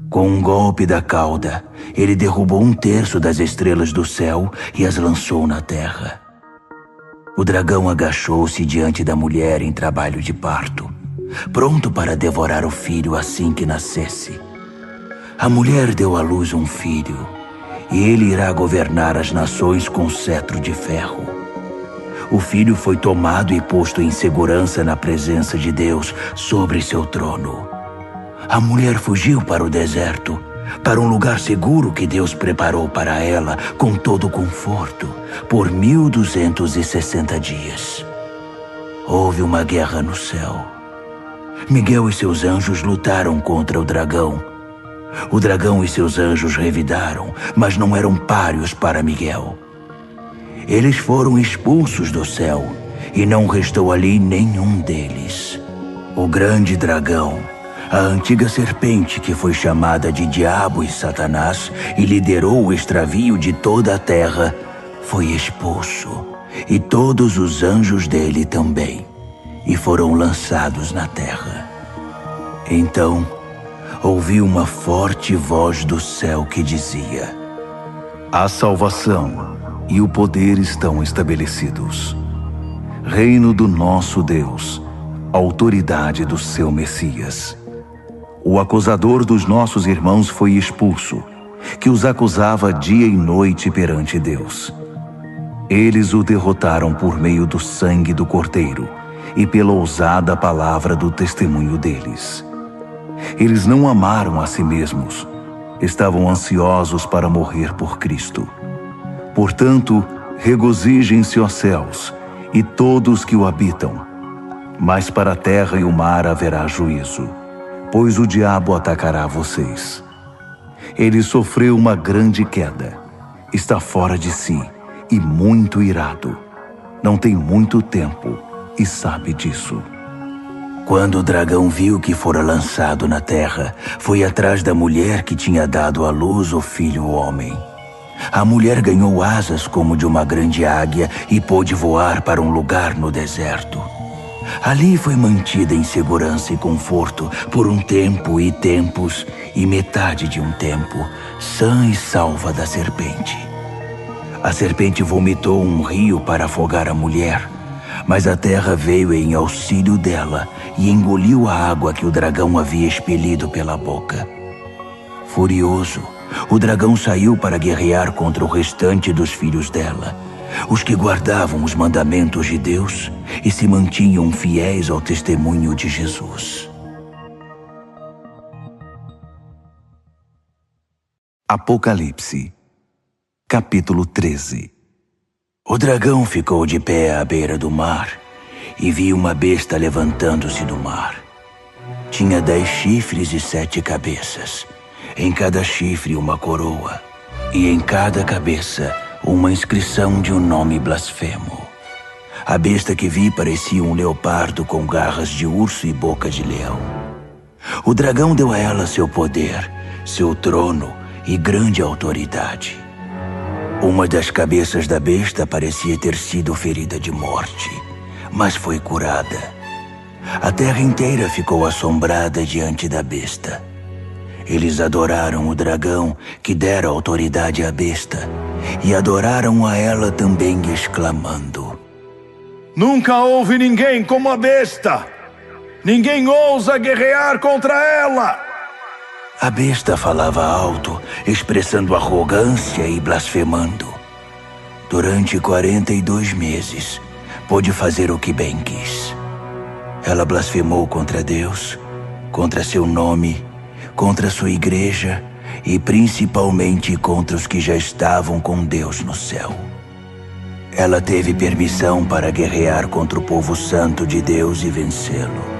[SPEAKER 1] Com um golpe da cauda, ele derrubou 1/3 das estrelas do céu e as lançou na terra. O dragão agachou-se diante da mulher em trabalho de parto, pronto para devorar o filho assim que nascesse. A mulher deu à luz um filho, e ele irá governar as nações com cetro de ferro. O filho foi tomado e posto em segurança na presença de Deus sobre seu trono. A mulher fugiu para o deserto, para um lugar seguro que Deus preparou para ela com todo conforto, por 1260 dias. Houve uma guerra no céu. Miguel e seus anjos lutaram contra o dragão. O dragão e seus anjos revidaram, mas não eram páreos para Miguel. Eles foram expulsos do céu, e não restou ali nenhum deles. O grande dragão, a antiga serpente que foi chamada de Diabo e Satanás e liderou o extravio de toda a terra, foi expulso, e todos os anjos dele também, e foram lançados na terra. Então, ouvi uma forte voz do céu que dizia: "A salvação e o poder estão estabelecidos. Reino do nosso Deus, autoridade do seu Messias. O acusador dos nossos irmãos foi expulso, que os acusava dia e noite perante Deus. Eles o derrotaram por meio do sangue do Cordeiro e pela ousada palavra do testemunho deles. Eles não amaram a si mesmos, estavam ansiosos para morrer por Cristo. Portanto, regozijem-se, ó céus, e todos que o habitam. Mas para a terra e o mar haverá juízo, pois o diabo atacará vocês. Ele sofreu uma grande queda, está fora de si e muito irado. Não tem muito tempo e sabe disso. Quando o dragão viu que fora lançado na terra, foi atrás da mulher que tinha dado à luz o filho homem. A mulher ganhou asas como de uma grande águia e pôde voar para um lugar no deserto. Ali foi mantida em segurança e conforto por um tempo e tempos e metade de um tempo, sã e salva da serpente. A serpente vomitou um rio para afogar a mulher, mas a terra veio em auxílio dela e engoliu a água que o dragão havia expelido pela boca. Furioso, o dragão saiu para guerrear contra o restante dos filhos dela, os que guardavam os mandamentos de Deus e se mantinham fiéis ao testemunho de Jesus. Apocalipse, capítulo 13. O dragão ficou de pé à beira do mar e viu uma besta levantando-se do mar. Tinha 10 chifres e 7 cabeças, em cada chifre uma coroa, e em cada cabeça uma inscrição de um nome blasfemo. A besta que vi parecia um leopardo com garras de urso e boca de leão. O dragão deu a ela seu poder, seu trono e grande autoridade. Uma das cabeças da besta parecia ter sido ferida de morte, mas foi curada. A terra inteira ficou assombrada diante da besta. Eles adoraram o dragão que dera autoridade à besta e adoraram a ela também, exclamando:
[SPEAKER 2] Nunca houve ninguém como a besta! Ninguém ousa guerrear contra ela!
[SPEAKER 1] A besta falava alto, expressando arrogância e blasfemando. Durante 42 meses, pôde fazer o que bem quis. Ela blasfemou contra Deus, contra seu nome, contra sua igreja e principalmente contra os que já estavam com Deus no céu. Ela teve permissão para guerrear contra o povo santo de Deus e vencê-lo.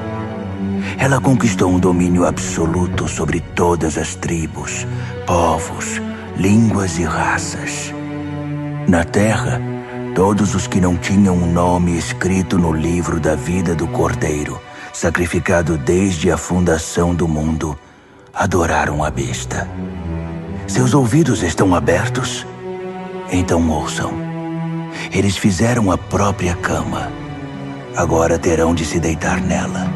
[SPEAKER 1] Ela conquistou um domínio absoluto sobre todas as tribos, povos, línguas e raças. Na terra, todos os que não tinham um nome escrito no livro da vida do Cordeiro, sacrificado desde a fundação do mundo, adoraram a besta. Seus ouvidos estão abertos? Então ouçam. Eles fizeram a própria cama. Agora terão de se deitar nela.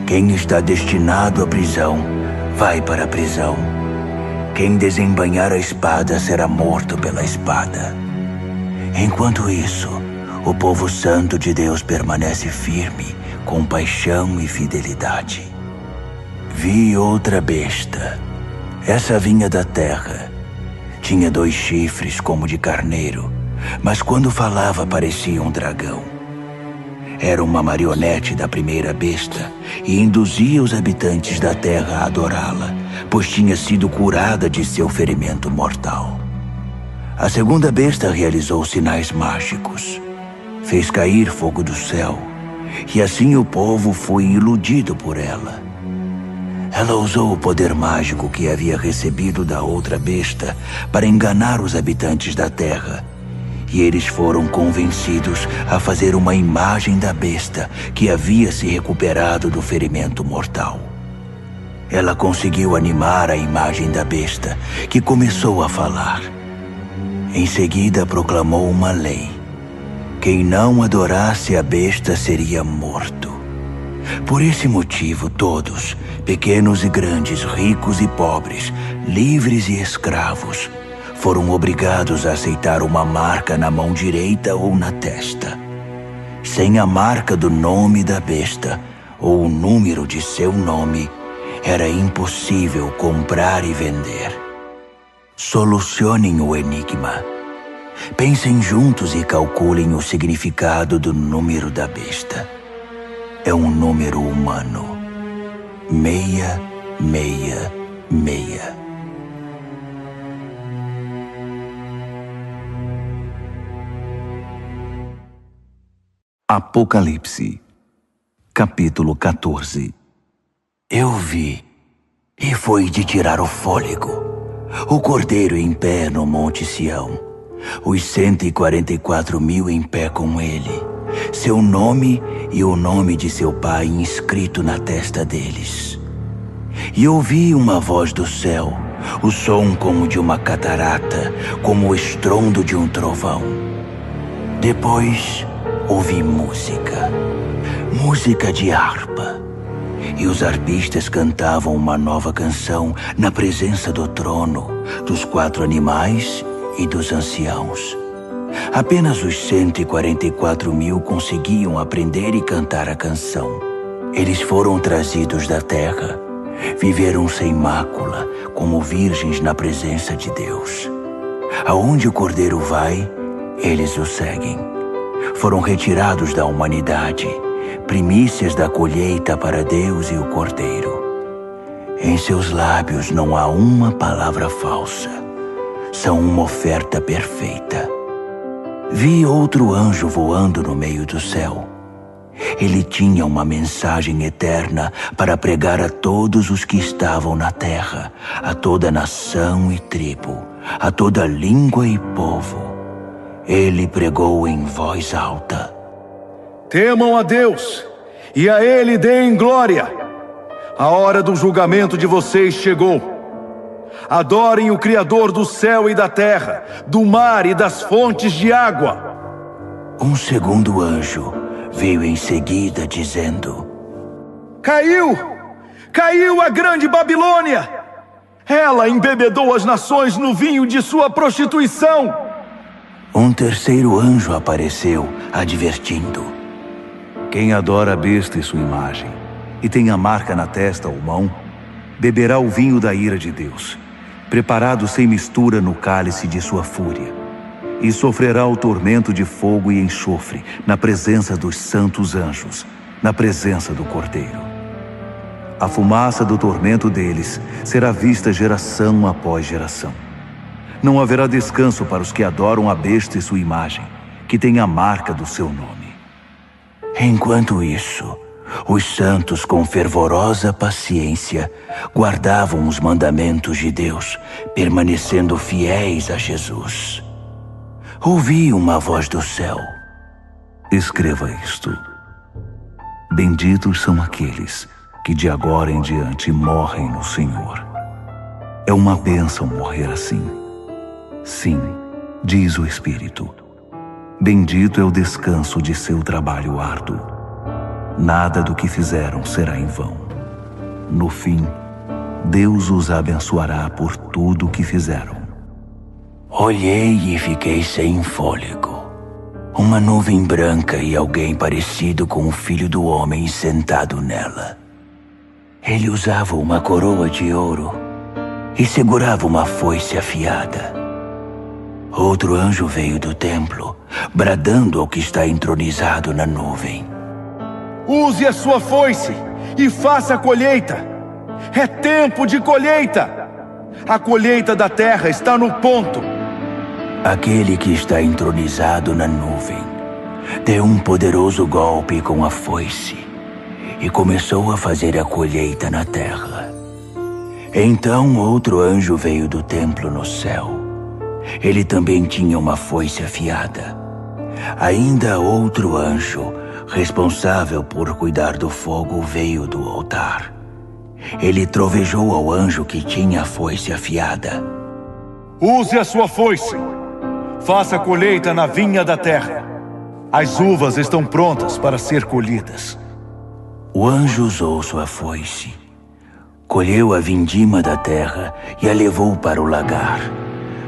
[SPEAKER 1] Quem está destinado à prisão, vai para a prisão. Quem desembainhar a espada será morto pela espada. Enquanto isso, o povo santo de Deus permanece firme, com paixão e fidelidade. Vi outra besta. Essa vinha da terra. Tinha 2 chifres como de carneiro, mas quando falava parecia um dragão. Era uma marionete da primeira besta e induzia os habitantes da terra a adorá-la, pois tinha sido curada de seu ferimento mortal. A segunda besta realizou sinais mágicos. Fez cair fogo do céu, e assim o povo foi iludido por ela. Ela usou o poder mágico que havia recebido da outra besta para enganar os habitantes da terra, e eles foram convencidos a fazer uma imagem da besta que havia se recuperado do ferimento mortal. Ela conseguiu animar a imagem da besta, que começou a falar. Em seguida proclamou uma lei. Quem não adorasse a besta seria morto. Por esse motivo todos, pequenos e grandes, ricos e pobres, livres e escravos, foram obrigados a aceitar uma marca na mão direita ou na testa. Sem a marca do nome da besta ou o número de seu nome, era impossível comprar e vender. Solucionem o enigma. Pensem juntos e calculem o significado do número da besta. É um número humano. 666. Apocalipse, capítulo 14.
[SPEAKER 3] Eu vi, e foi de tirar o fôlego, o Cordeiro em pé no Monte Sião, os 144.000 em pé com ele, seu nome e o nome de seu pai inscrito na testa deles. E ouvi uma voz do céu, o som como de uma catarata, como o estrondo de um trovão. Depois ouvi música de harpa. E os arpistas cantavam uma nova canção na presença do trono, dos 4 animais e dos anciãos. Apenas os 144.000 conseguiam aprender e cantar a canção. Eles foram trazidos da terra, viveram sem mácula, como virgens na presença de Deus. Aonde o Cordeiro vai, eles o seguem. Foram retirados da humanidade, primícias da colheita para Deus e o Cordeiro. Em seus lábios não há uma palavra falsa. São uma oferta perfeita. Vi outro anjo voando no meio do céu. Ele tinha uma mensagem eterna para pregar a todos os que estavam na terra, a toda nação e tribo, a toda língua e povo. Ele pregou em voz alta:
[SPEAKER 2] Temam a Deus, e a Ele deem glória. A hora do julgamento de vocês chegou. Adorem o Criador do céu e da terra, do mar e das fontes de água.
[SPEAKER 3] Um segundo anjo veio em seguida dizendo:
[SPEAKER 2] Caiu a grande Babilônia! Ela embebedou as nações no vinho de sua prostituição.
[SPEAKER 3] Um terceiro anjo apareceu, advertindo:
[SPEAKER 1] Quem adora a besta e sua imagem, e tem a marca na testa ou mão, beberá o vinho da ira de Deus, preparado sem mistura no cálice de sua fúria, e sofrerá o tormento de fogo e enxofre na presença dos santos anjos, na presença do Cordeiro. A fumaça do tormento deles será vista geração após geração. Não haverá descanso para os que adoram a besta e sua imagem, que tem a marca do seu nome.
[SPEAKER 3] Enquanto isso, os santos com fervorosa paciência guardavam os mandamentos de Deus, permanecendo fiéis a Jesus. Ouvi uma voz do céu:
[SPEAKER 1] Escreva isto. Benditos são aqueles que de agora em diante morrem no Senhor. É uma bênção morrer assim. Sim, diz o Espírito. Bendito é o descanso de seu trabalho árduo. Nada do que fizeram será em vão. No fim, Deus os abençoará por tudo o que fizeram.
[SPEAKER 3] Olhei e fiquei sem fôlego. Uma nuvem branca e alguém parecido com o Filho do Homem sentado nela. Ele usava uma coroa de ouro e segurava uma foice afiada. Outro anjo veio do templo, bradando ao que está entronizado na nuvem:
[SPEAKER 2] Use a sua foice e faça a colheita. É tempo de colheita. A colheita da terra está no ponto.
[SPEAKER 3] Aquele que está entronizado na nuvem deu um poderoso golpe com a foice e começou a fazer a colheita na terra. Então outro anjo veio do templo no céu. Ele também tinha uma foice afiada. Ainda outro anjo, responsável por cuidar do fogo, veio do altar. Ele trovejou ao anjo que tinha a foice afiada:
[SPEAKER 2] Use a sua foice. Faça a colheita na vinha da terra. As uvas estão prontas para ser colhidas.
[SPEAKER 3] O anjo usou sua foice, colheu a vindima da terra e a levou para o lagar,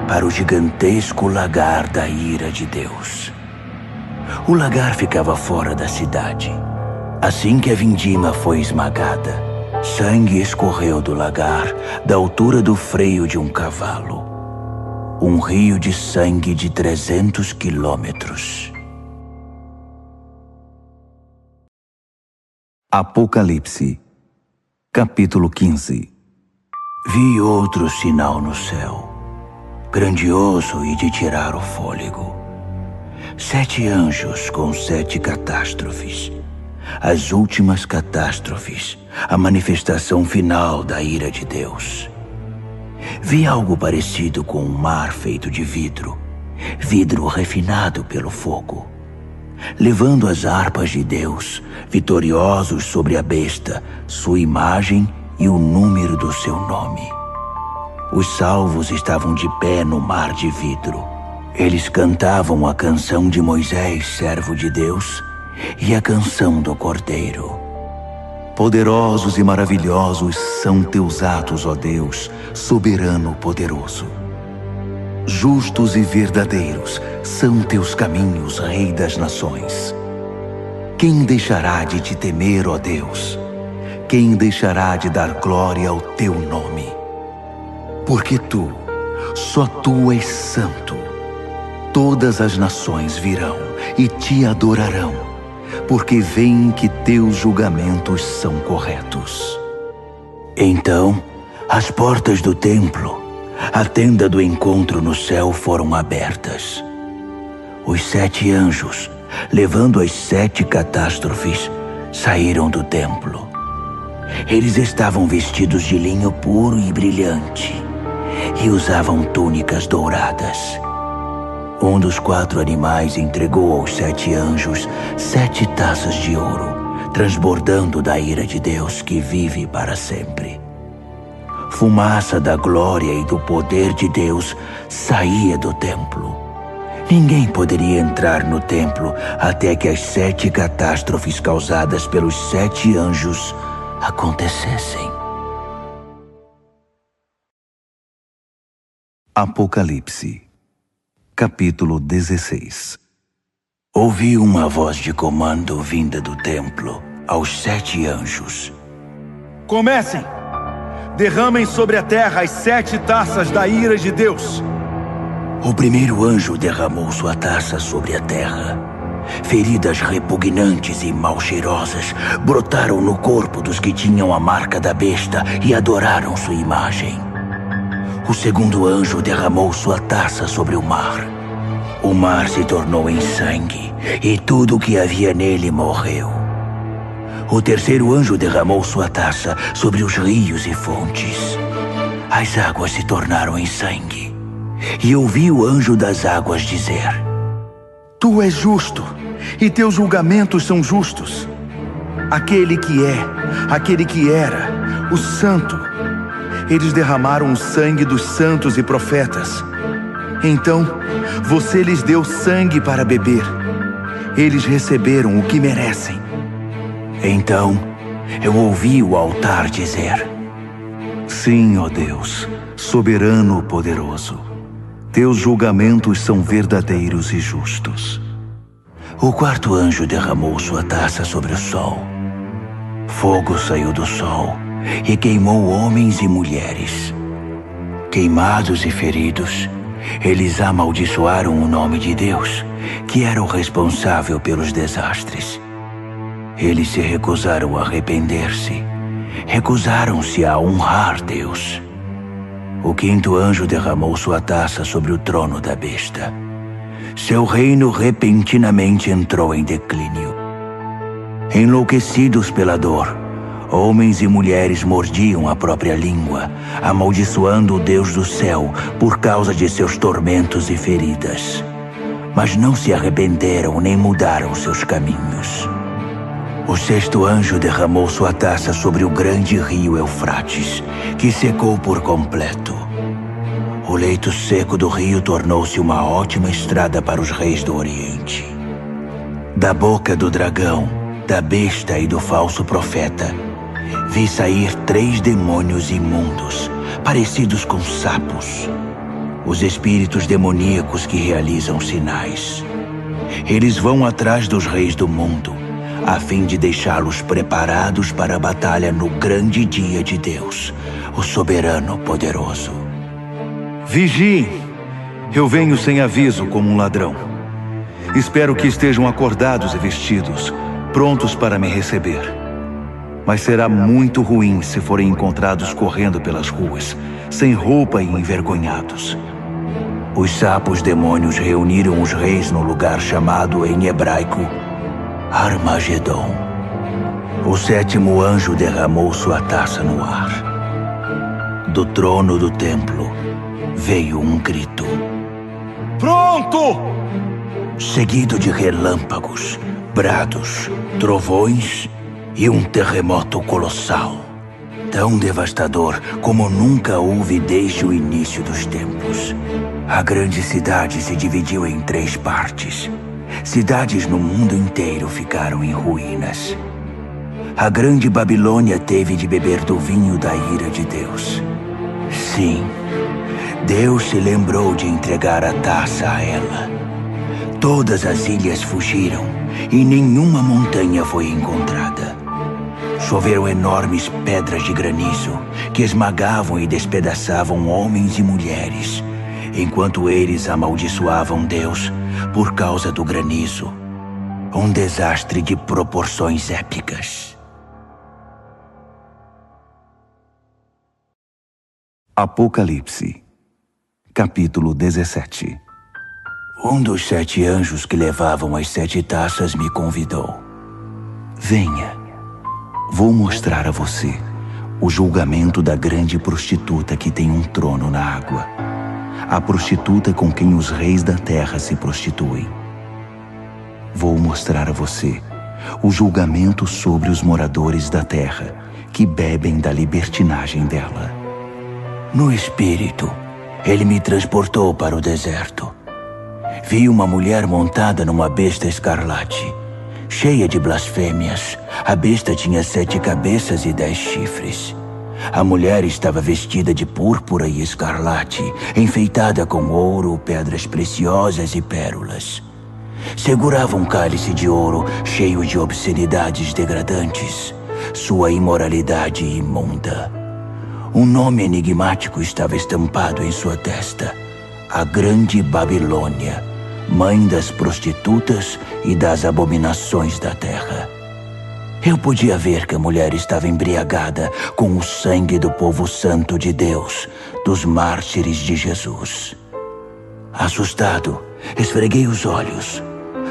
[SPEAKER 3] para o gigantesco lagar da ira de Deus. O lagar ficava fora da cidade. Assim que a vindima foi esmagada, sangue escorreu do lagar, da altura do freio de um cavalo. Um rio de sangue de 300 quilômetros.
[SPEAKER 1] Apocalipse, capítulo 15.
[SPEAKER 3] Vi outro sinal no céu, grandioso e de tirar o fôlego. 7 anjos com 7 catástrofes. As últimas catástrofes, a manifestação final da ira de Deus. Vi algo parecido com um mar feito de vidro, vidro refinado pelo fogo, levando as harpas de Deus, vitoriosos sobre a besta, sua imagem e o número do seu nome. Os salvos estavam de pé no mar de vidro. Eles cantavam a canção de Moisés, servo de Deus, e a canção do Cordeiro.
[SPEAKER 1] Poderosos e maravilhosos são teus atos, ó Deus, soberano poderoso. Justos e verdadeiros são teus caminhos, Rei das nações. Quem deixará de te temer, ó Deus? Quem deixará de dar glória ao teu nome? Porque tu, só tu és santo. Todas as nações virão e te adorarão, porque veem que teus julgamentos são corretos.
[SPEAKER 3] Então, as portas do templo, a tenda do encontro no céu foram abertas. Os 7 anjos, levando as 7 catástrofes, saíram do templo. Eles estavam vestidos de linho puro e brilhante e usavam túnicas douradas. Um dos 4 animais entregou aos 7 anjos 7 taças de ouro, transbordando da ira de Deus que vive para sempre. Fumaça da glória e do poder de Deus saía do templo. Ninguém poderia entrar no templo até que as 7 catástrofes causadas pelos 7 anjos acontecessem.
[SPEAKER 1] Apocalipse, capítulo 16.
[SPEAKER 3] Ouvi uma voz de comando vinda do templo aos 7 anjos.
[SPEAKER 2] Comecem! Derramem sobre a terra as 7 taças da ira de Deus.
[SPEAKER 3] O primeiro anjo derramou sua taça sobre a terra. Feridas repugnantes e mal cheirosas brotaram no corpo dos que tinham a marca da besta e adoraram sua imagem. O segundo anjo derramou sua taça sobre o mar. O mar se tornou em sangue e tudo o que havia nele morreu. O terceiro anjo derramou sua taça sobre os rios e fontes. As águas se tornaram em sangue. E ouvi o anjo das águas dizer:
[SPEAKER 2] Tu és justo, e teus julgamentos são justos. Aquele que é, aquele que era, o santo. Eles derramaram o sangue dos santos e profetas. Então, você lhes deu sangue para beber. Eles receberam o que merecem.
[SPEAKER 3] Então, eu ouvi o altar dizer:
[SPEAKER 1] Sim, ó Deus, soberano poderoso. Teus julgamentos são verdadeiros e justos.
[SPEAKER 3] O quarto anjo derramou sua taça sobre o sol. Fogo saiu do sol e queimou homens e mulheres. Queimados e feridos, eles amaldiçoaram o nome de Deus, que era o responsável pelos desastres. Eles se recusaram a arrepender-se, recusaram-se a honrar Deus. O quinto anjo derramou sua taça sobre o trono da besta. Seu reino repentinamente entrou em declínio. Enlouquecidos pela dor, homens e mulheres mordiam a própria língua, amaldiçoando o Deus do céu por causa de seus tormentos e feridas. Mas não se arrependeram nem mudaram seus caminhos. O sexto anjo derramou sua taça sobre o grande rio Eufrates, que secou por completo. O leito seco do rio tornou-se uma ótima estrada para os reis do Oriente. Da boca do dragão, da besta e do falso profeta, vi sair 3 demônios imundos, parecidos com sapos. Os espíritos demoníacos que realizam sinais. Eles vão atrás dos reis do mundo, a fim de deixá-los preparados para a batalha no grande dia de Deus, o soberano poderoso.
[SPEAKER 1] Vigiem! Eu venho sem aviso como um ladrão. Espero que estejam acordados e vestidos, prontos para me receber. Mas será muito ruim se forem encontrados correndo pelas ruas, sem roupa e envergonhados.
[SPEAKER 3] Os sapos demônios reuniram os reis no lugar chamado em hebraico Armagedon. O sétimo anjo derramou sua taça no ar. Do trono do templo veio um grito.
[SPEAKER 2] Pronto!
[SPEAKER 3] Seguido de relâmpagos, brados, trovões e um terremoto colossal. Tão devastador como nunca houve desde o início dos tempos. A grande cidade se dividiu em 3 partes. Cidades no mundo inteiro ficaram em ruínas. A grande Babilônia teve de beber do vinho da ira de Deus. Sim, Deus se lembrou de entregar a taça a ela. Todas as ilhas fugiram e nenhuma montanha foi encontrada. Choveram enormes pedras de granizo que esmagavam e despedaçavam homens e mulheres, enquanto eles amaldiçoavam Deus por causa do granizo. Um desastre de proporções épicas.
[SPEAKER 1] Apocalipse, capítulo 17.
[SPEAKER 3] Um dos 7 anjos que levavam as 7 taças me convidou.
[SPEAKER 1] Venha, vou mostrar a você o julgamento da grande prostituta que tem um trono na água. A prostituta com quem os reis da terra se prostituem. Vou mostrar a você o julgamento sobre os moradores da terra que bebem da libertinagem dela.
[SPEAKER 3] No espírito, ele me transportou para o deserto. Vi uma mulher montada numa besta escarlate, cheia de blasfêmias. A besta tinha 7 cabeças e 10 chifres. A mulher estava vestida de púrpura e escarlate, enfeitada com ouro, pedras preciosas e pérolas. Segurava um cálice de ouro cheio de obscenidades degradantes, sua imoralidade imunda. Um nome enigmático estava estampado em sua testa: a Grande Babilônia, mãe das prostitutas e das abominações da terra. Eu podia ver que a mulher estava embriagada com o sangue do povo santo de Deus, dos mártires de Jesus. Assustado, esfreguei os olhos,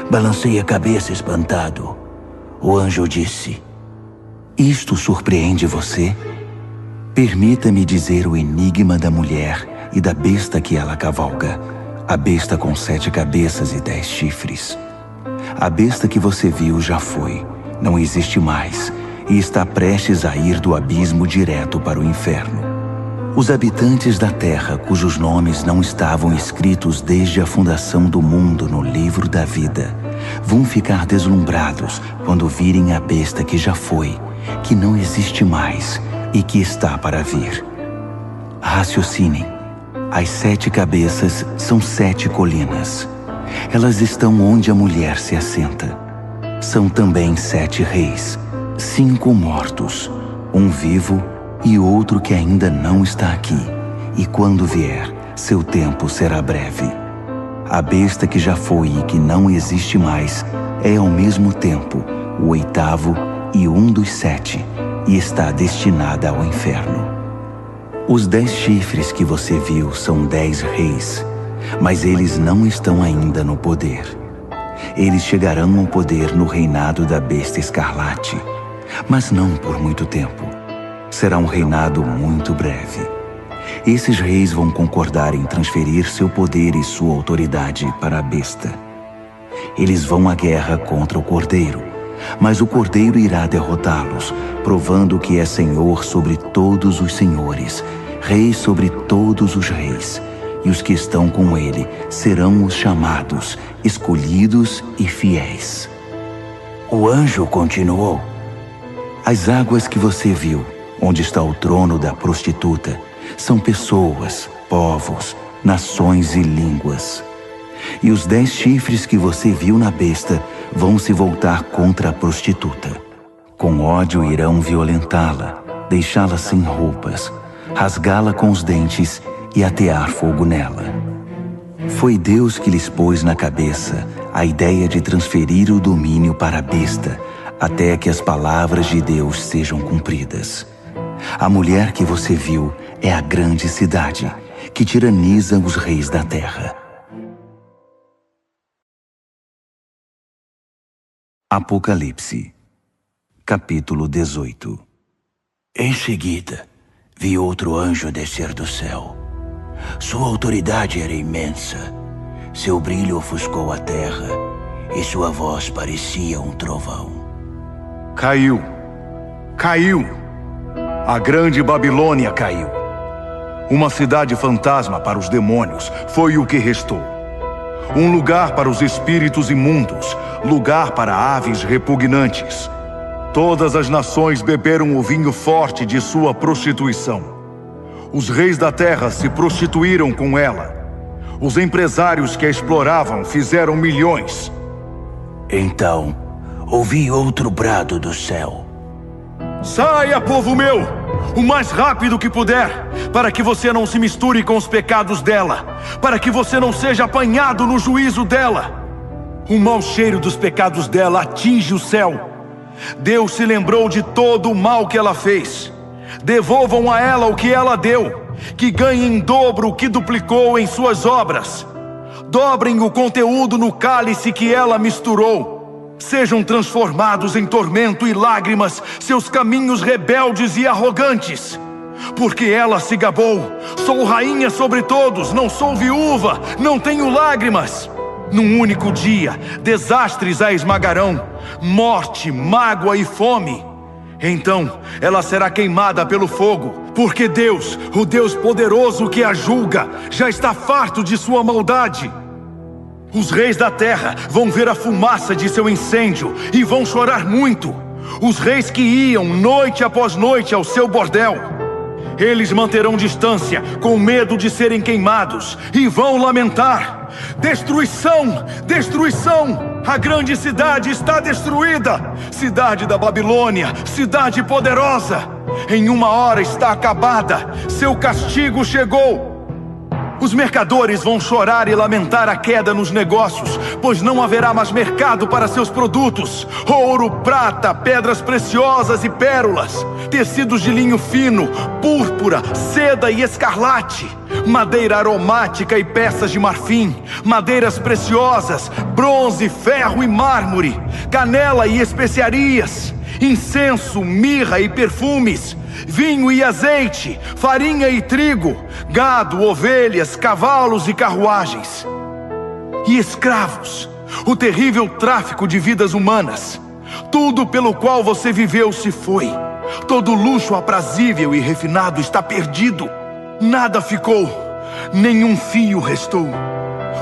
[SPEAKER 3] balancei a cabeça espantado. O anjo disse:
[SPEAKER 1] Isto surpreende você? Permita-me dizer o enigma da mulher e da besta que ela cavalga, a besta com 7 cabeças e 10 chifres. A besta que você viu já foi, não existe mais, e está prestes a ir do abismo direto para o inferno. Os habitantes da terra, cujos nomes não estavam escritos desde a fundação do mundo no livro da vida, vão ficar deslumbrados quando virem a besta que já foi, que não existe mais e que está para vir. Raciocinem. As 7 cabeças são 7 colinas. Elas estão onde a mulher se assenta. São também 7 reis, 5 mortos, um vivo e outro que ainda não está aqui. E quando vier, seu tempo será breve. A besta que já foi e que não existe mais é ao mesmo tempo o 8º e um dos 7, e está destinada ao inferno. Os 10 chifres que você viu são 10 reis, mas eles não estão ainda no poder. Eles chegarão ao poder no reinado da besta escarlate, mas não por muito tempo. Será um reinado muito breve. Esses reis vão concordar em transferir seu poder e sua autoridade para a besta. Eles vão à guerra contra o Cordeiro, mas o Cordeiro irá derrotá-los, provando que é Senhor sobre todos os senhores, Rei sobre todos os reis, e os que estão com ele serão os chamados, escolhidos e fiéis.
[SPEAKER 3] O anjo continuou:
[SPEAKER 1] As águas que você viu, onde está o trono da prostituta, são pessoas, povos, nações e línguas. E os 10 chifres que você viu na besta vão se voltar contra a prostituta. Com ódio irão violentá-la, deixá-la sem roupas, rasgá-la com os dentes e atear fogo nela. Foi Deus que lhes pôs na cabeça a ideia de transferir o domínio para a besta, até que as palavras de Deus sejam cumpridas. A mulher que você viu é a grande cidade,
[SPEAKER 3] que tiraniza os reis da terra. Apocalipse, capítulo 18. Em seguida, vi outro anjo descer do céu. Sua autoridade era imensa. Seu brilho ofuscou a terra e sua voz parecia um trovão.
[SPEAKER 2] Caiu! Caiu! A grande Babilônia caiu. Uma cidade fantasma para os demônios foi o que restou. Um lugar para os espíritos imundos, lugar para aves repugnantes. Todas as nações beberam o vinho forte de sua prostituição. Os reis da terra se prostituíram com ela. Os empresários que a exploravam fizeram milhões.
[SPEAKER 3] Então, ouvi outro brado do céu.
[SPEAKER 2] Saia, povo meu, o mais rápido que puder, para que você não se misture com os pecados dela, para que você não seja apanhado no juízo dela. O mau cheiro dos pecados dela atinge o céu. Deus se lembrou de todo o mal que ela fez. Devolvam a ela o que ela deu, que ganhe em dobro o que duplicou em suas obras. Dobrem o conteúdo no cálice que ela misturou. Sejam transformados em tormento e lágrimas seus caminhos rebeldes e arrogantes. Porque ela se gabou: sou rainha sobre todos, não sou viúva, não tenho lágrimas. Num único dia, desastres a esmagarão, morte, mágoa e fome. Então, ela será queimada pelo fogo, porque Deus, o Deus poderoso que a julga, já está farto de sua maldade. Os reis da terra vão ver a fumaça de seu incêndio e vão chorar muito. Os reis que iam noite após noite ao seu bordel. Eles manterão distância com medo de serem queimados e vão lamentar: destruição! Destruição! A grande cidade está destruída! Cidade da Babilônia, cidade poderosa! Em uma hora está acabada, seu castigo chegou! Os mercadores vão chorar e lamentar a queda nos negócios, pois não haverá mais mercado para seus produtos. Ouro, prata, pedras preciosas e pérolas, tecidos de linho fino, púrpura, seda e escarlate, madeira aromática e peças de marfim, madeiras preciosas, bronze, ferro e mármore, canela e especiarias, incenso, mirra e perfumes, vinho e azeite, farinha e trigo, gado, ovelhas, cavalos e carruagens. E escravos, o terrível tráfico de vidas humanas. Tudo pelo qual você viveu se foi. Todo luxo aprazível e refinado está perdido. Nada ficou, nenhum fio restou.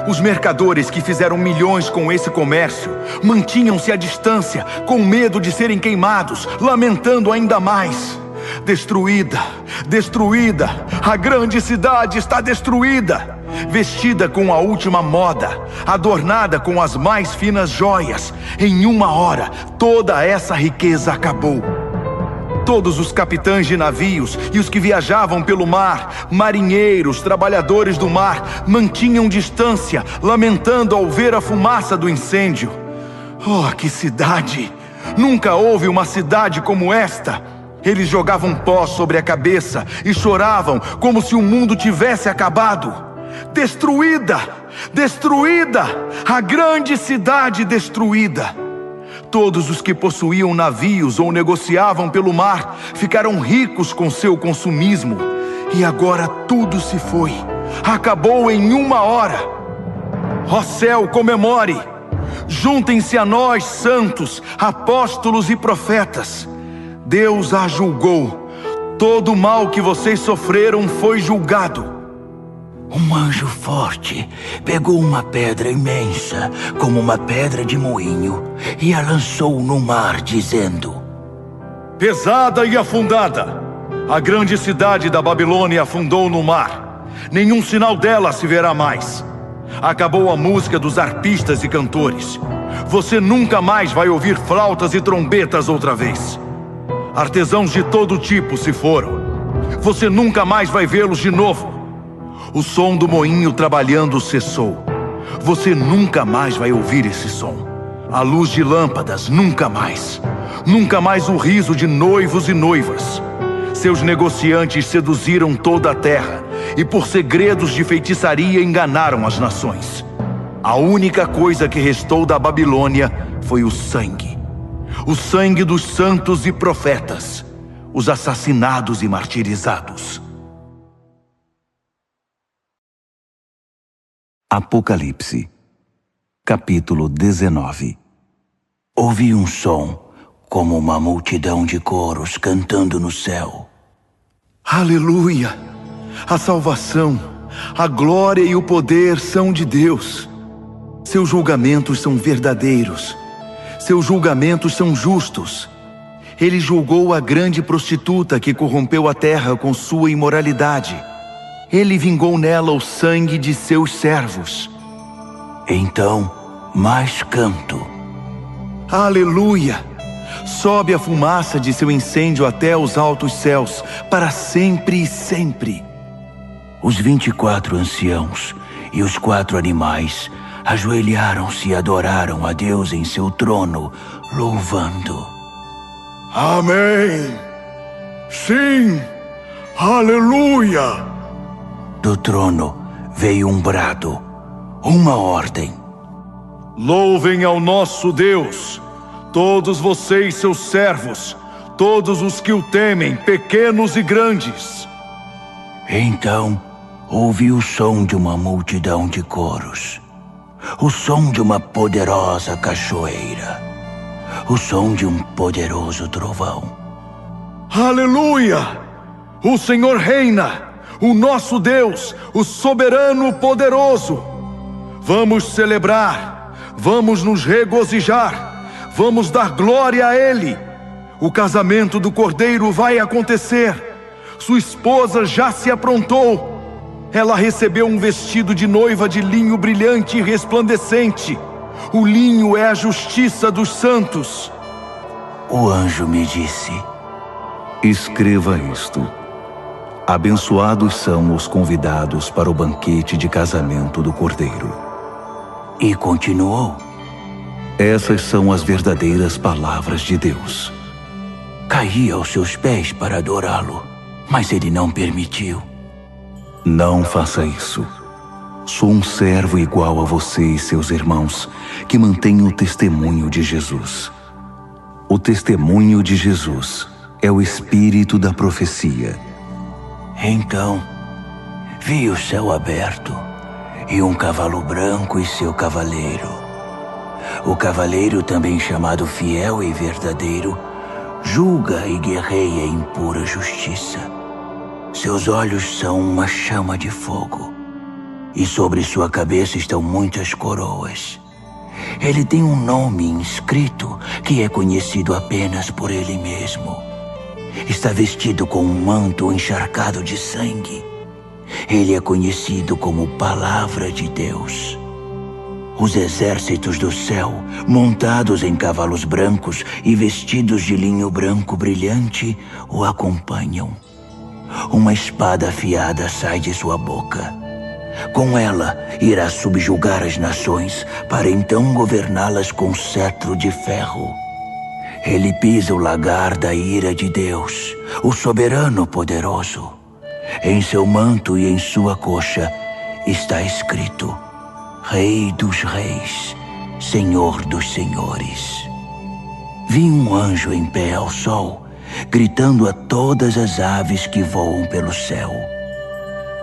[SPEAKER 2] Os mercadores que fizeram milhões com esse comércio mantinham-se à distância, com medo de serem queimados, lamentando ainda mais. Destruída, destruída, a grande cidade está destruída. Vestida com a última moda, adornada com as mais finas joias, em uma hora toda essa riqueza acabou. Todos os capitães de navios e os que viajavam pelo mar, marinheiros, trabalhadores do mar, mantinham distância, lamentando ao ver a fumaça do incêndio. Oh, que cidade! Nunca houve uma cidade como esta. Eles jogavam pó sobre a cabeça e choravam como se o mundo tivesse acabado. Destruída! Destruída! A grande cidade destruída! Todos os que possuíam navios ou negociavam pelo mar ficaram ricos com seu consumismo. E agora tudo se foi. Acabou em uma hora. Ó céu, comemore! Juntem-se a nós, santos, apóstolos e profetas. Deus a julgou. Todo o mal que vocês sofreram foi julgado.
[SPEAKER 3] Um anjo forte pegou uma pedra imensa, como uma pedra de moinho, e a lançou no mar, dizendo:
[SPEAKER 2] pesada e afundada, a grande cidade da Babilônia afundou no mar. Nenhum sinal dela se verá mais. Acabou a música dos arpistas e cantores. Você nunca mais vai ouvir flautas e trombetas outra vez. Artesãos de todo tipo se foram. Você nunca mais vai vê-los de novo. O som do moinho trabalhando cessou. Você nunca mais vai ouvir esse som. A luz de lâmpadas, nunca mais. Nunca mais o riso de noivos e noivas. Seus negociantes seduziram toda a terra e por segredos de feitiçaria enganaram as nações. A única coisa que restou da Babilônia foi o sangue dos santos e profetas, os assassinados e martirizados.
[SPEAKER 1] Apocalipse, capítulo 19.
[SPEAKER 3] Ouvi um som como uma multidão de coros cantando no céu.
[SPEAKER 2] Aleluia! A salvação, a glória e o poder são de Deus. Seus julgamentos são verdadeiros. Seus julgamentos são justos. Ele julgou a grande prostituta que corrompeu a terra com sua imoralidade. Ele vingou nela o sangue de seus servos.
[SPEAKER 3] Então, mais canto.
[SPEAKER 2] Aleluia! Sobe a fumaça de seu incêndio até os altos céus, para sempre e sempre.
[SPEAKER 3] Os 24 anciãos e os 4 animais ajoelharam-se e adoraram a Deus em seu trono, louvando.
[SPEAKER 2] Amém! Sim! Aleluia!
[SPEAKER 3] Do trono veio um brado, uma ordem.
[SPEAKER 2] Louvem ao nosso Deus, todos vocês, seus servos, todos os que o temem, pequenos e grandes.
[SPEAKER 3] Então ouvi o som de uma multidão de coros, o som de uma poderosa cachoeira, o som de um poderoso trovão.
[SPEAKER 2] Aleluia! O Senhor reina, o nosso Deus, o soberano poderoso. Vamos celebrar, vamos nos regozijar, vamos dar glória a Ele. O casamento do Cordeiro vai acontecer. Sua esposa já se aprontou. Ela recebeu um vestido de noiva de linho brilhante e resplandecente. O linho é a justiça dos santos.
[SPEAKER 3] O anjo me disse:
[SPEAKER 1] escreva isto. Abençoados são os convidados para o banquete de casamento do Cordeiro.
[SPEAKER 3] E continuou:
[SPEAKER 1] essas são as verdadeiras palavras de Deus.
[SPEAKER 3] Caí aos seus pés para adorá-lo, mas ele não permitiu.
[SPEAKER 1] Não faça isso. Sou um servo igual a você e seus irmãos, que mantém o testemunho de Jesus. O testemunho de Jesus é o espírito da profecia.
[SPEAKER 3] Então, vi o céu aberto e um cavalo branco e seu cavaleiro. O cavaleiro, também chamado Fiel e Verdadeiro, julga e guerreia em pura justiça. Seus olhos são uma chama de fogo, e sobre sua cabeça estão muitas coroas. Ele tem um nome inscrito que é conhecido apenas por ele mesmo. Está vestido com um manto encharcado de sangue. Ele é conhecido como Palavra de Deus. Os exércitos do céu, montados em cavalos brancos e vestidos de linho branco brilhante, o acompanham. Uma espada afiada sai de sua boca. Com ela, irá subjugar as nações, para então governá-las com cetro de ferro. Ele pisa o lagar da ira de Deus, o soberano poderoso. Em seu manto e em sua coxa está escrito: Rei dos reis, Senhor dos senhores. Vi um anjo em pé ao sol, gritando a todas as aves que voam pelo céu: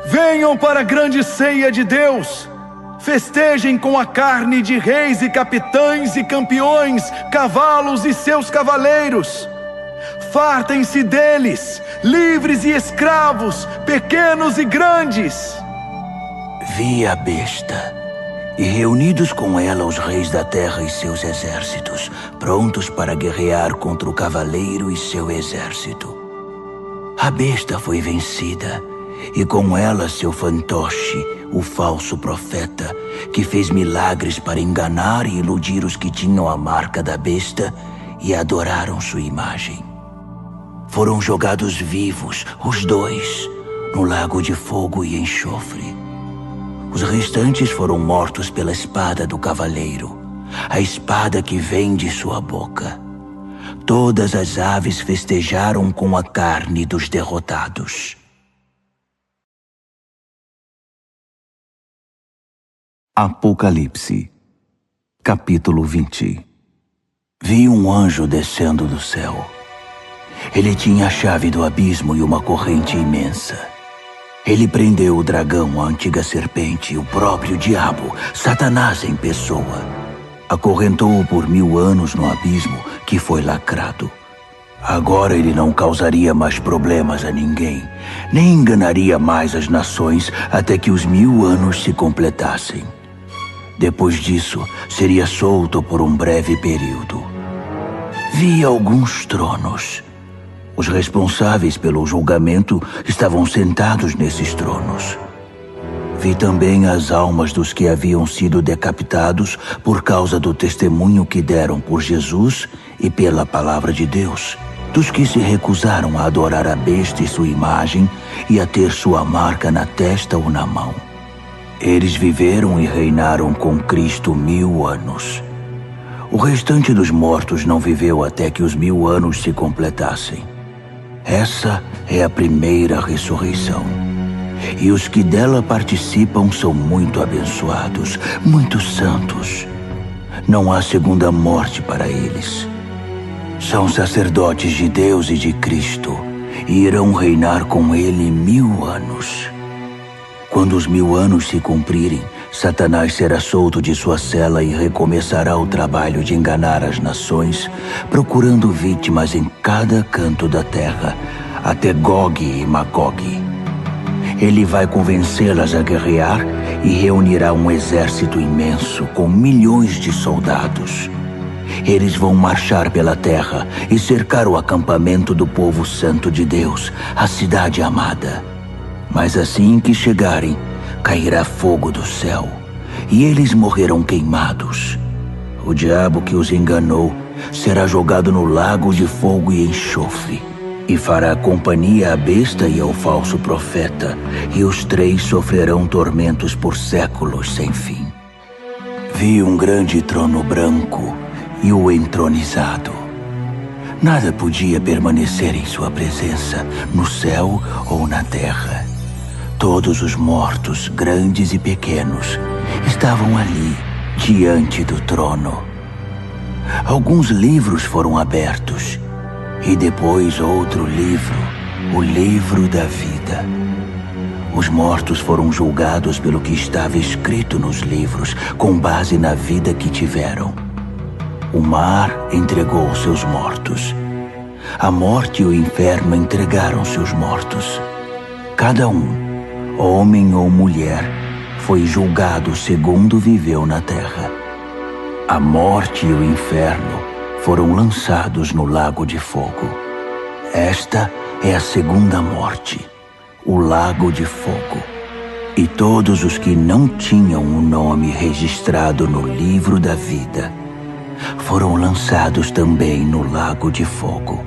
[SPEAKER 2] venham para a grande ceia de Deus! Festejem com a carne de reis e capitães e campeões, cavalos e seus cavaleiros. Fartem-se deles, livres e escravos, pequenos e grandes.
[SPEAKER 3] Vi a besta, e reunidos com ela os reis da terra e seus exércitos, prontos para guerrear contra o cavaleiro e seu exército. A besta foi vencida, e com ela seu fantoche, o falso profeta, que fez milagres para enganar e iludir os que tinham a marca da besta e adoraram sua imagem. Foram jogados vivos, os dois, no lago de fogo e enxofre. Os restantes foram mortos pela espada do cavaleiro, a espada que vem de sua boca. Todas as aves festejaram com a carne dos derrotados.
[SPEAKER 1] Apocalipse, capítulo 20.
[SPEAKER 3] Vi um anjo descendo do céu. Ele tinha a chave do abismo e uma corrente imensa. Ele prendeu o dragão, a antiga serpente, o próprio diabo, Satanás em pessoa. Acorrentou-o por 1000 anos no abismo, que foi lacrado. Agora ele não causaria mais problemas a ninguém, nem enganaria mais as nações até que os 1000 anos se completassem. Depois disso, seria solto por um breve período. Vi alguns tronos. Os responsáveis pelo julgamento estavam sentados nesses tronos. Vi também as almas dos que haviam sido decapitados por causa do testemunho que deram por Jesus e pela palavra de Deus, dos que se recusaram a adorar a besta e sua imagem e a ter sua marca na testa ou na mão. Eles viveram e reinaram com Cristo 1000 anos. O restante dos mortos não viveu até que os 1000 anos se completassem. Essa é a primeira ressurreição. E os que dela participam são muito abençoados, muito santos. Não há segunda morte para eles. São sacerdotes de Deus e de Cristo, e irão reinar com ele 1000 anos. Quando os 1000 anos se cumprirem, Satanás será solto de sua cela e recomeçará o trabalho de enganar as nações, procurando vítimas em cada canto da terra, até Gog e Magog. Ele vai convencê-las a guerrear e reunirá um exército imenso com milhões de soldados. Eles vão marchar pela terra e cercar o acampamento do povo santo de Deus, a cidade amada. Mas assim que chegarem, cairá fogo do céu, e eles morrerão queimados. O diabo que os enganou será jogado no lago de fogo e enxofre, e fará companhia à besta e ao falso profeta, e os 3 sofrerão tormentos por séculos sem fim. Vi um grande trono branco e o entronizado. Nada podia permanecer em sua presença, no céu ou na terra. Todos os mortos, grandes e pequenos, estavam ali, diante do trono. Alguns livros foram abertos, e depois outro livro, o livro da vida. Os mortos foram julgados pelo que estava escrito nos livros, com base na vida que tiveram. O mar entregou seus mortos. A morte e o inferno entregaram seus mortos. Cada um, homem ou mulher, foi julgado segundo viveu na terra. A morte e o inferno foram lançados no lago de fogo. Esta é a segunda morte, o lago de fogo. E todos os que não tinham o nome registrado no livro da vida foram lançados também no lago de fogo.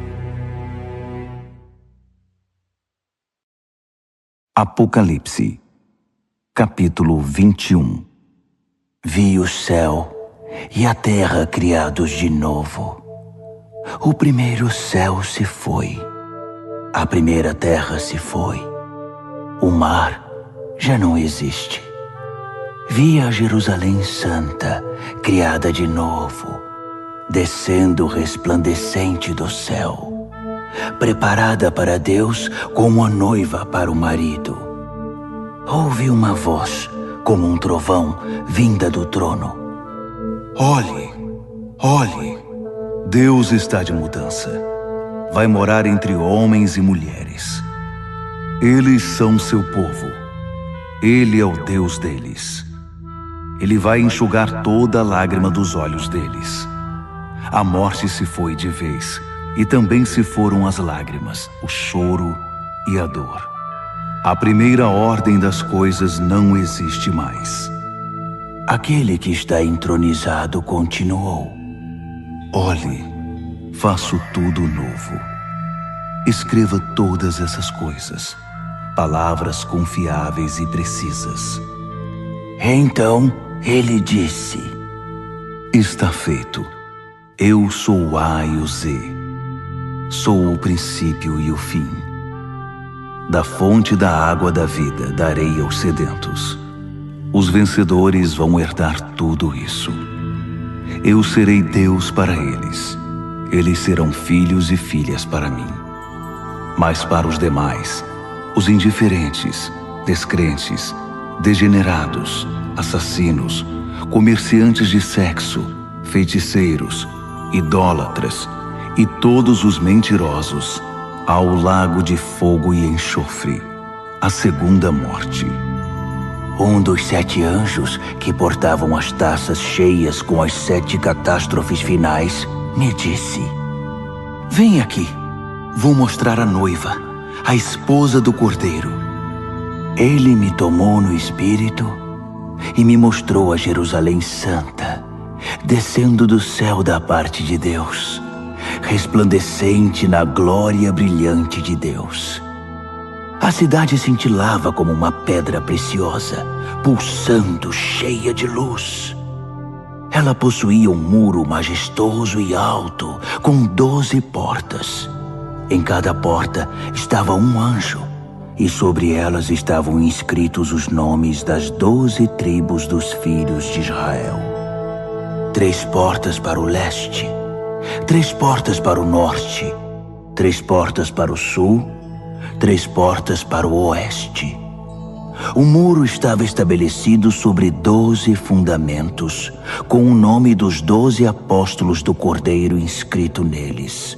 [SPEAKER 1] Apocalipse, capítulo 21.
[SPEAKER 3] Vi o céu e a terra criados de novo. O primeiro céu se foi, a primeira terra se foi, o mar já não existe. Vi a Jerusalém Santa, criada de novo, descendo resplandecente do céu, preparada para Deus como a noiva para o marido. Ouvi uma voz, como um trovão, vinda do trono.
[SPEAKER 1] Olhe, olhe, Deus está de mudança. Vai morar entre homens e mulheres. Eles são seu povo. Ele é o Deus deles. Ele vai enxugar toda lágrima dos olhos deles. A morte se foi de vez, e também se foram as lágrimas, o choro e a dor. A primeira ordem das coisas não existe mais.
[SPEAKER 3] Aquele que está entronizado continuou.
[SPEAKER 1] Olhe, faço tudo novo. Escreva todas essas coisas, palavras confiáveis e precisas.
[SPEAKER 3] Então ele disse:
[SPEAKER 1] Está feito. Eu sou o A e o Z. Sou o princípio e o fim. Da fonte da água da vida darei aos sedentos. Os vencedores vão herdar tudo isso. Eu serei Deus para eles. Eles serão filhos e filhas para mim. Mas para os demais, os indiferentes, descrentes, degenerados, assassinos, comerciantes de sexo, feiticeiros, idólatras e todos os mentirosos, há o lago de fogo e enxofre, a segunda morte.
[SPEAKER 3] Um dos 7 anjos que portavam as taças cheias com as 7 catástrofes finais me disse:
[SPEAKER 1] Vem aqui, vou mostrar a noiva, a esposa do Cordeiro.
[SPEAKER 3] Ele me tomou no espírito e me mostrou a Jerusalém Santa, descendo do céu da parte de Deus, resplandecente na glória brilhante de Deus. A cidade cintilava como uma pedra preciosa, pulsando, cheia de luz. Ela possuía um muro majestoso e alto, com 12 portas. Em cada porta estava um anjo, e sobre elas estavam inscritos os nomes das 12 tribos dos filhos de Israel. 3 portas para o leste, 3 portas para o norte, 3 portas para o sul, 3 portas para o oeste. O muro estava estabelecido sobre 12 fundamentos, com o nome dos 12 apóstolos do Cordeiro inscrito neles.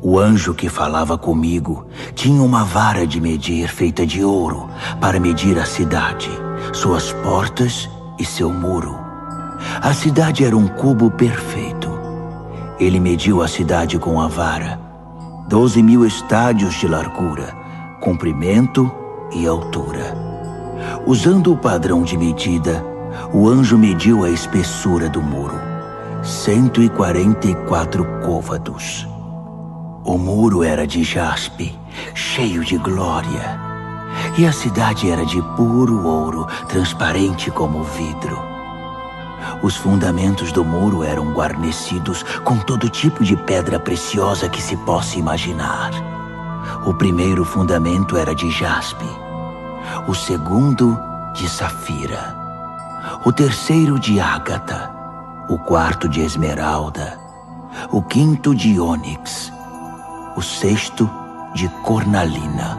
[SPEAKER 3] O anjo que falava comigo tinha uma vara de medir feita de ouro para medir a cidade, suas portas e seu muro. A cidade era um cubo perfeito. Ele mediu a cidade com a vara, 12.000 estádios de largura, comprimento e altura. Usando o padrão de medida, o anjo mediu a espessura do muro, 144 côvados. O muro era de jaspe, cheio de glória, e a cidade era de puro ouro, transparente como vidro. Os fundamentos do muro eram guarnecidos com todo tipo de pedra preciosa que se possa imaginar. O primeiro fundamento era de jaspe, o segundo de safira, o terceiro de ágata, o quarto de esmeralda, o quinto de ônix, o sexto de cornalina,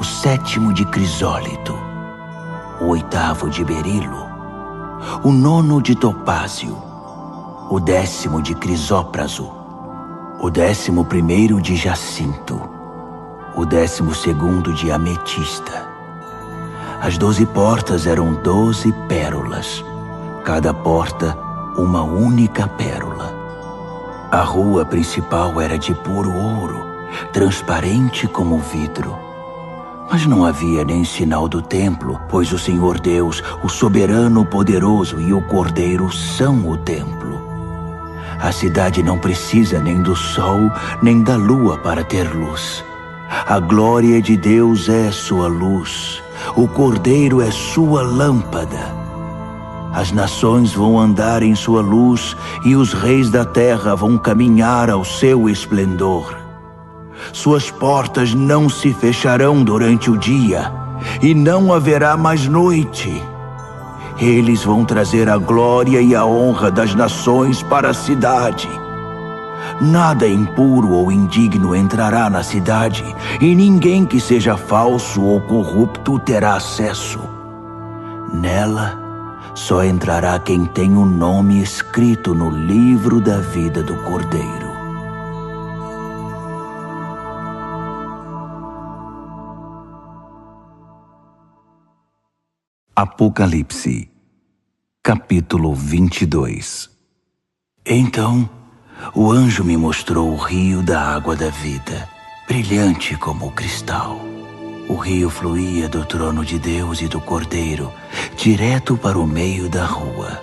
[SPEAKER 3] o sétimo de crisólito, o oitavo de berilo, o nono de topázio, o 10º de crisópraso, o 11º de jacinto, o 12º de ametista. As 12 portas eram 12 pérolas, cada porta uma única pérola. A rua principal era de puro ouro, transparente como vidro. Mas não havia nem sinal do templo, pois o Senhor Deus, o soberano poderoso e o Cordeiro são o templo. A cidade não precisa nem do sol, nem da lua para ter luz. A glória de Deus é sua luz, o Cordeiro é sua lâmpada. As nações vão andar em sua luz e os reis da terra vão caminhar ao seu esplendor. Suas portas não se fecharão durante o dia e não haverá mais noite. Eles vão trazer a glória e a honra das nações para a cidade. Nada impuro ou indigno entrará na cidade, e ninguém que seja falso ou corrupto terá acesso. Nela, só entrará quem tem o nome escrito no livro da vida do Cordeiro.
[SPEAKER 1] Apocalipse, capítulo 22.
[SPEAKER 3] Então, o anjo me mostrou o rio da água da vida, brilhante como o cristal. O rio fluía do trono de Deus e do Cordeiro, direto para o meio da rua.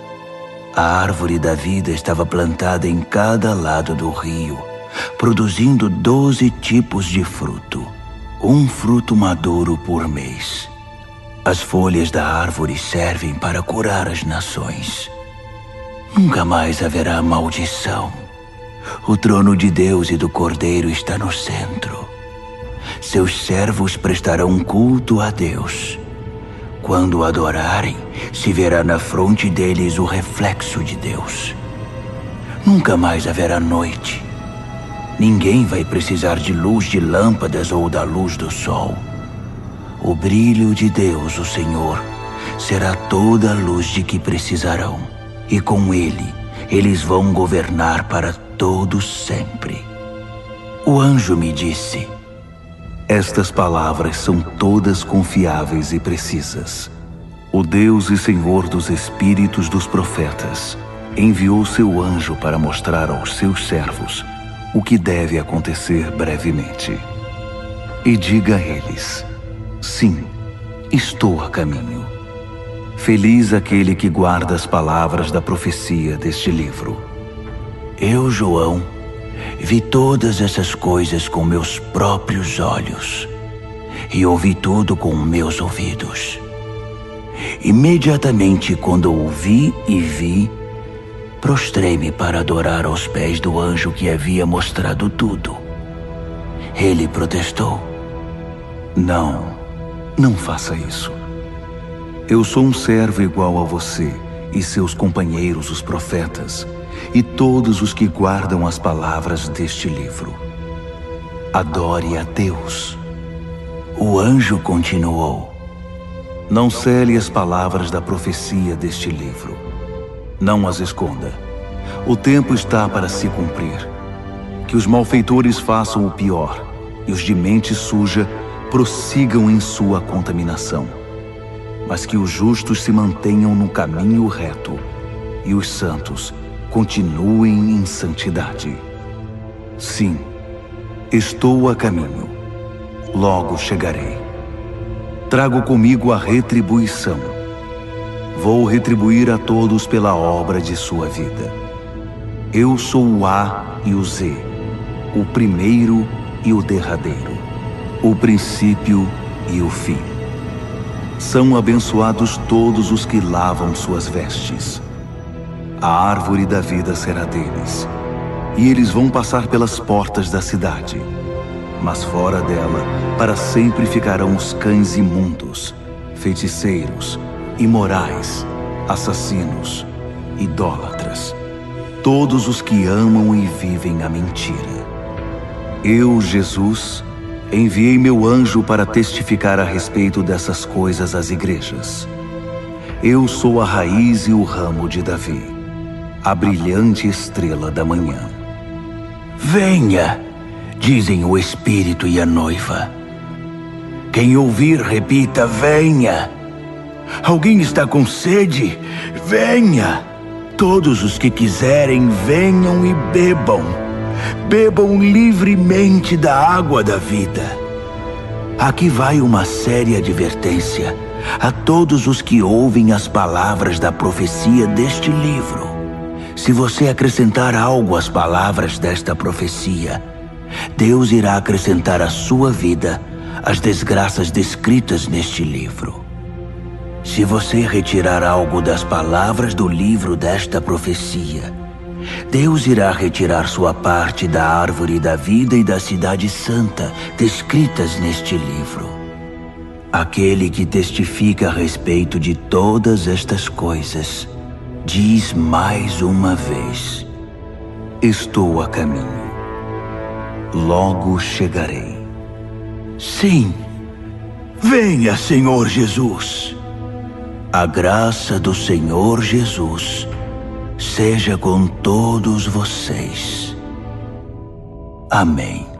[SPEAKER 3] A árvore da vida estava plantada em cada lado do rio, produzindo 12 tipos de fruto, um fruto maduro por mês. As folhas da árvore servem para curar as nações. Nunca mais haverá maldição. O trono de Deus e do Cordeiro está no centro. Seus servos prestarão culto a Deus. Quando o adorarem, se verá na fronte deles o reflexo de Deus. Nunca mais haverá noite. Ninguém vai precisar de luz de lâmpadas ou da luz do sol. O brilho de Deus, o Senhor, será toda a luz de que precisarão. E com ele, eles vão governar para todo sempre. O anjo me disse:
[SPEAKER 1] estas palavras são todas confiáveis e precisas. O Deus e Senhor dos espíritos dos profetas enviou seu anjo para mostrar aos seus servos o que deve acontecer brevemente. E diga a eles: sim, estou a caminho. Feliz aquele que guarda as palavras da profecia deste livro.
[SPEAKER 3] Eu, João, vi todas essas coisas com meus próprios olhos e ouvi tudo com meus ouvidos. Imediatamente quando ouvi e vi, prostrei-me para adorar aos pés do anjo que havia mostrado tudo. Ele protestou:
[SPEAKER 1] Não faça isso. Eu sou um servo igual a você e seus companheiros, os profetas, e todos os que guardam as palavras deste livro. Adore a Deus.
[SPEAKER 3] O anjo continuou:
[SPEAKER 1] não cele as palavras da profecia deste livro. Não as esconda. O tempo está para se cumprir. Que os malfeitores façam o pior e os de mente suja prossigam em sua contaminação. Mas que os justos se mantenham no caminho reto e os santos continuem em santidade. Sim, estou a caminho. Logo chegarei. Trago comigo a retribuição. Vou retribuir a todos pela obra de sua vida. Eu sou o A e o Z, o primeiro e o derradeiro, o princípio e o fim. São abençoados todos os que lavam suas vestes. A árvore da vida será deles, e eles vão passar pelas portas da cidade. Mas fora dela, para sempre ficarão os cães imundos, feiticeiros, imorais, assassinos, idólatras, todos os que amam e vivem a mentira. Eu, Jesus, enviei meu anjo para testificar a respeito dessas coisas às igrejas. Eu sou a raiz e o ramo de Davi, a brilhante estrela da manhã.
[SPEAKER 3] Venha, dizem o Espírito e a noiva. Quem ouvir, repita: venha. Alguém está com sede? Venha. Todos os que quiserem, venham e bebam. Bebam livremente da água da vida. Aqui vai uma séria advertência a todos os que ouvem as palavras da profecia deste livro. Se você acrescentar algo às palavras desta profecia, Deus irá acrescentar à sua vida as desgraças descritas neste livro. Se você retirar algo das palavras do livro desta profecia, Deus irá retirar sua parte da árvore da vida e da cidade santa descritas neste livro. Aquele que testifica a respeito de todas estas coisas diz mais uma vez:
[SPEAKER 1] estou a caminho. Logo chegarei.
[SPEAKER 3] Sim, venha, Senhor Jesus. A graça do Senhor Jesus seja com todos vocês. Amém.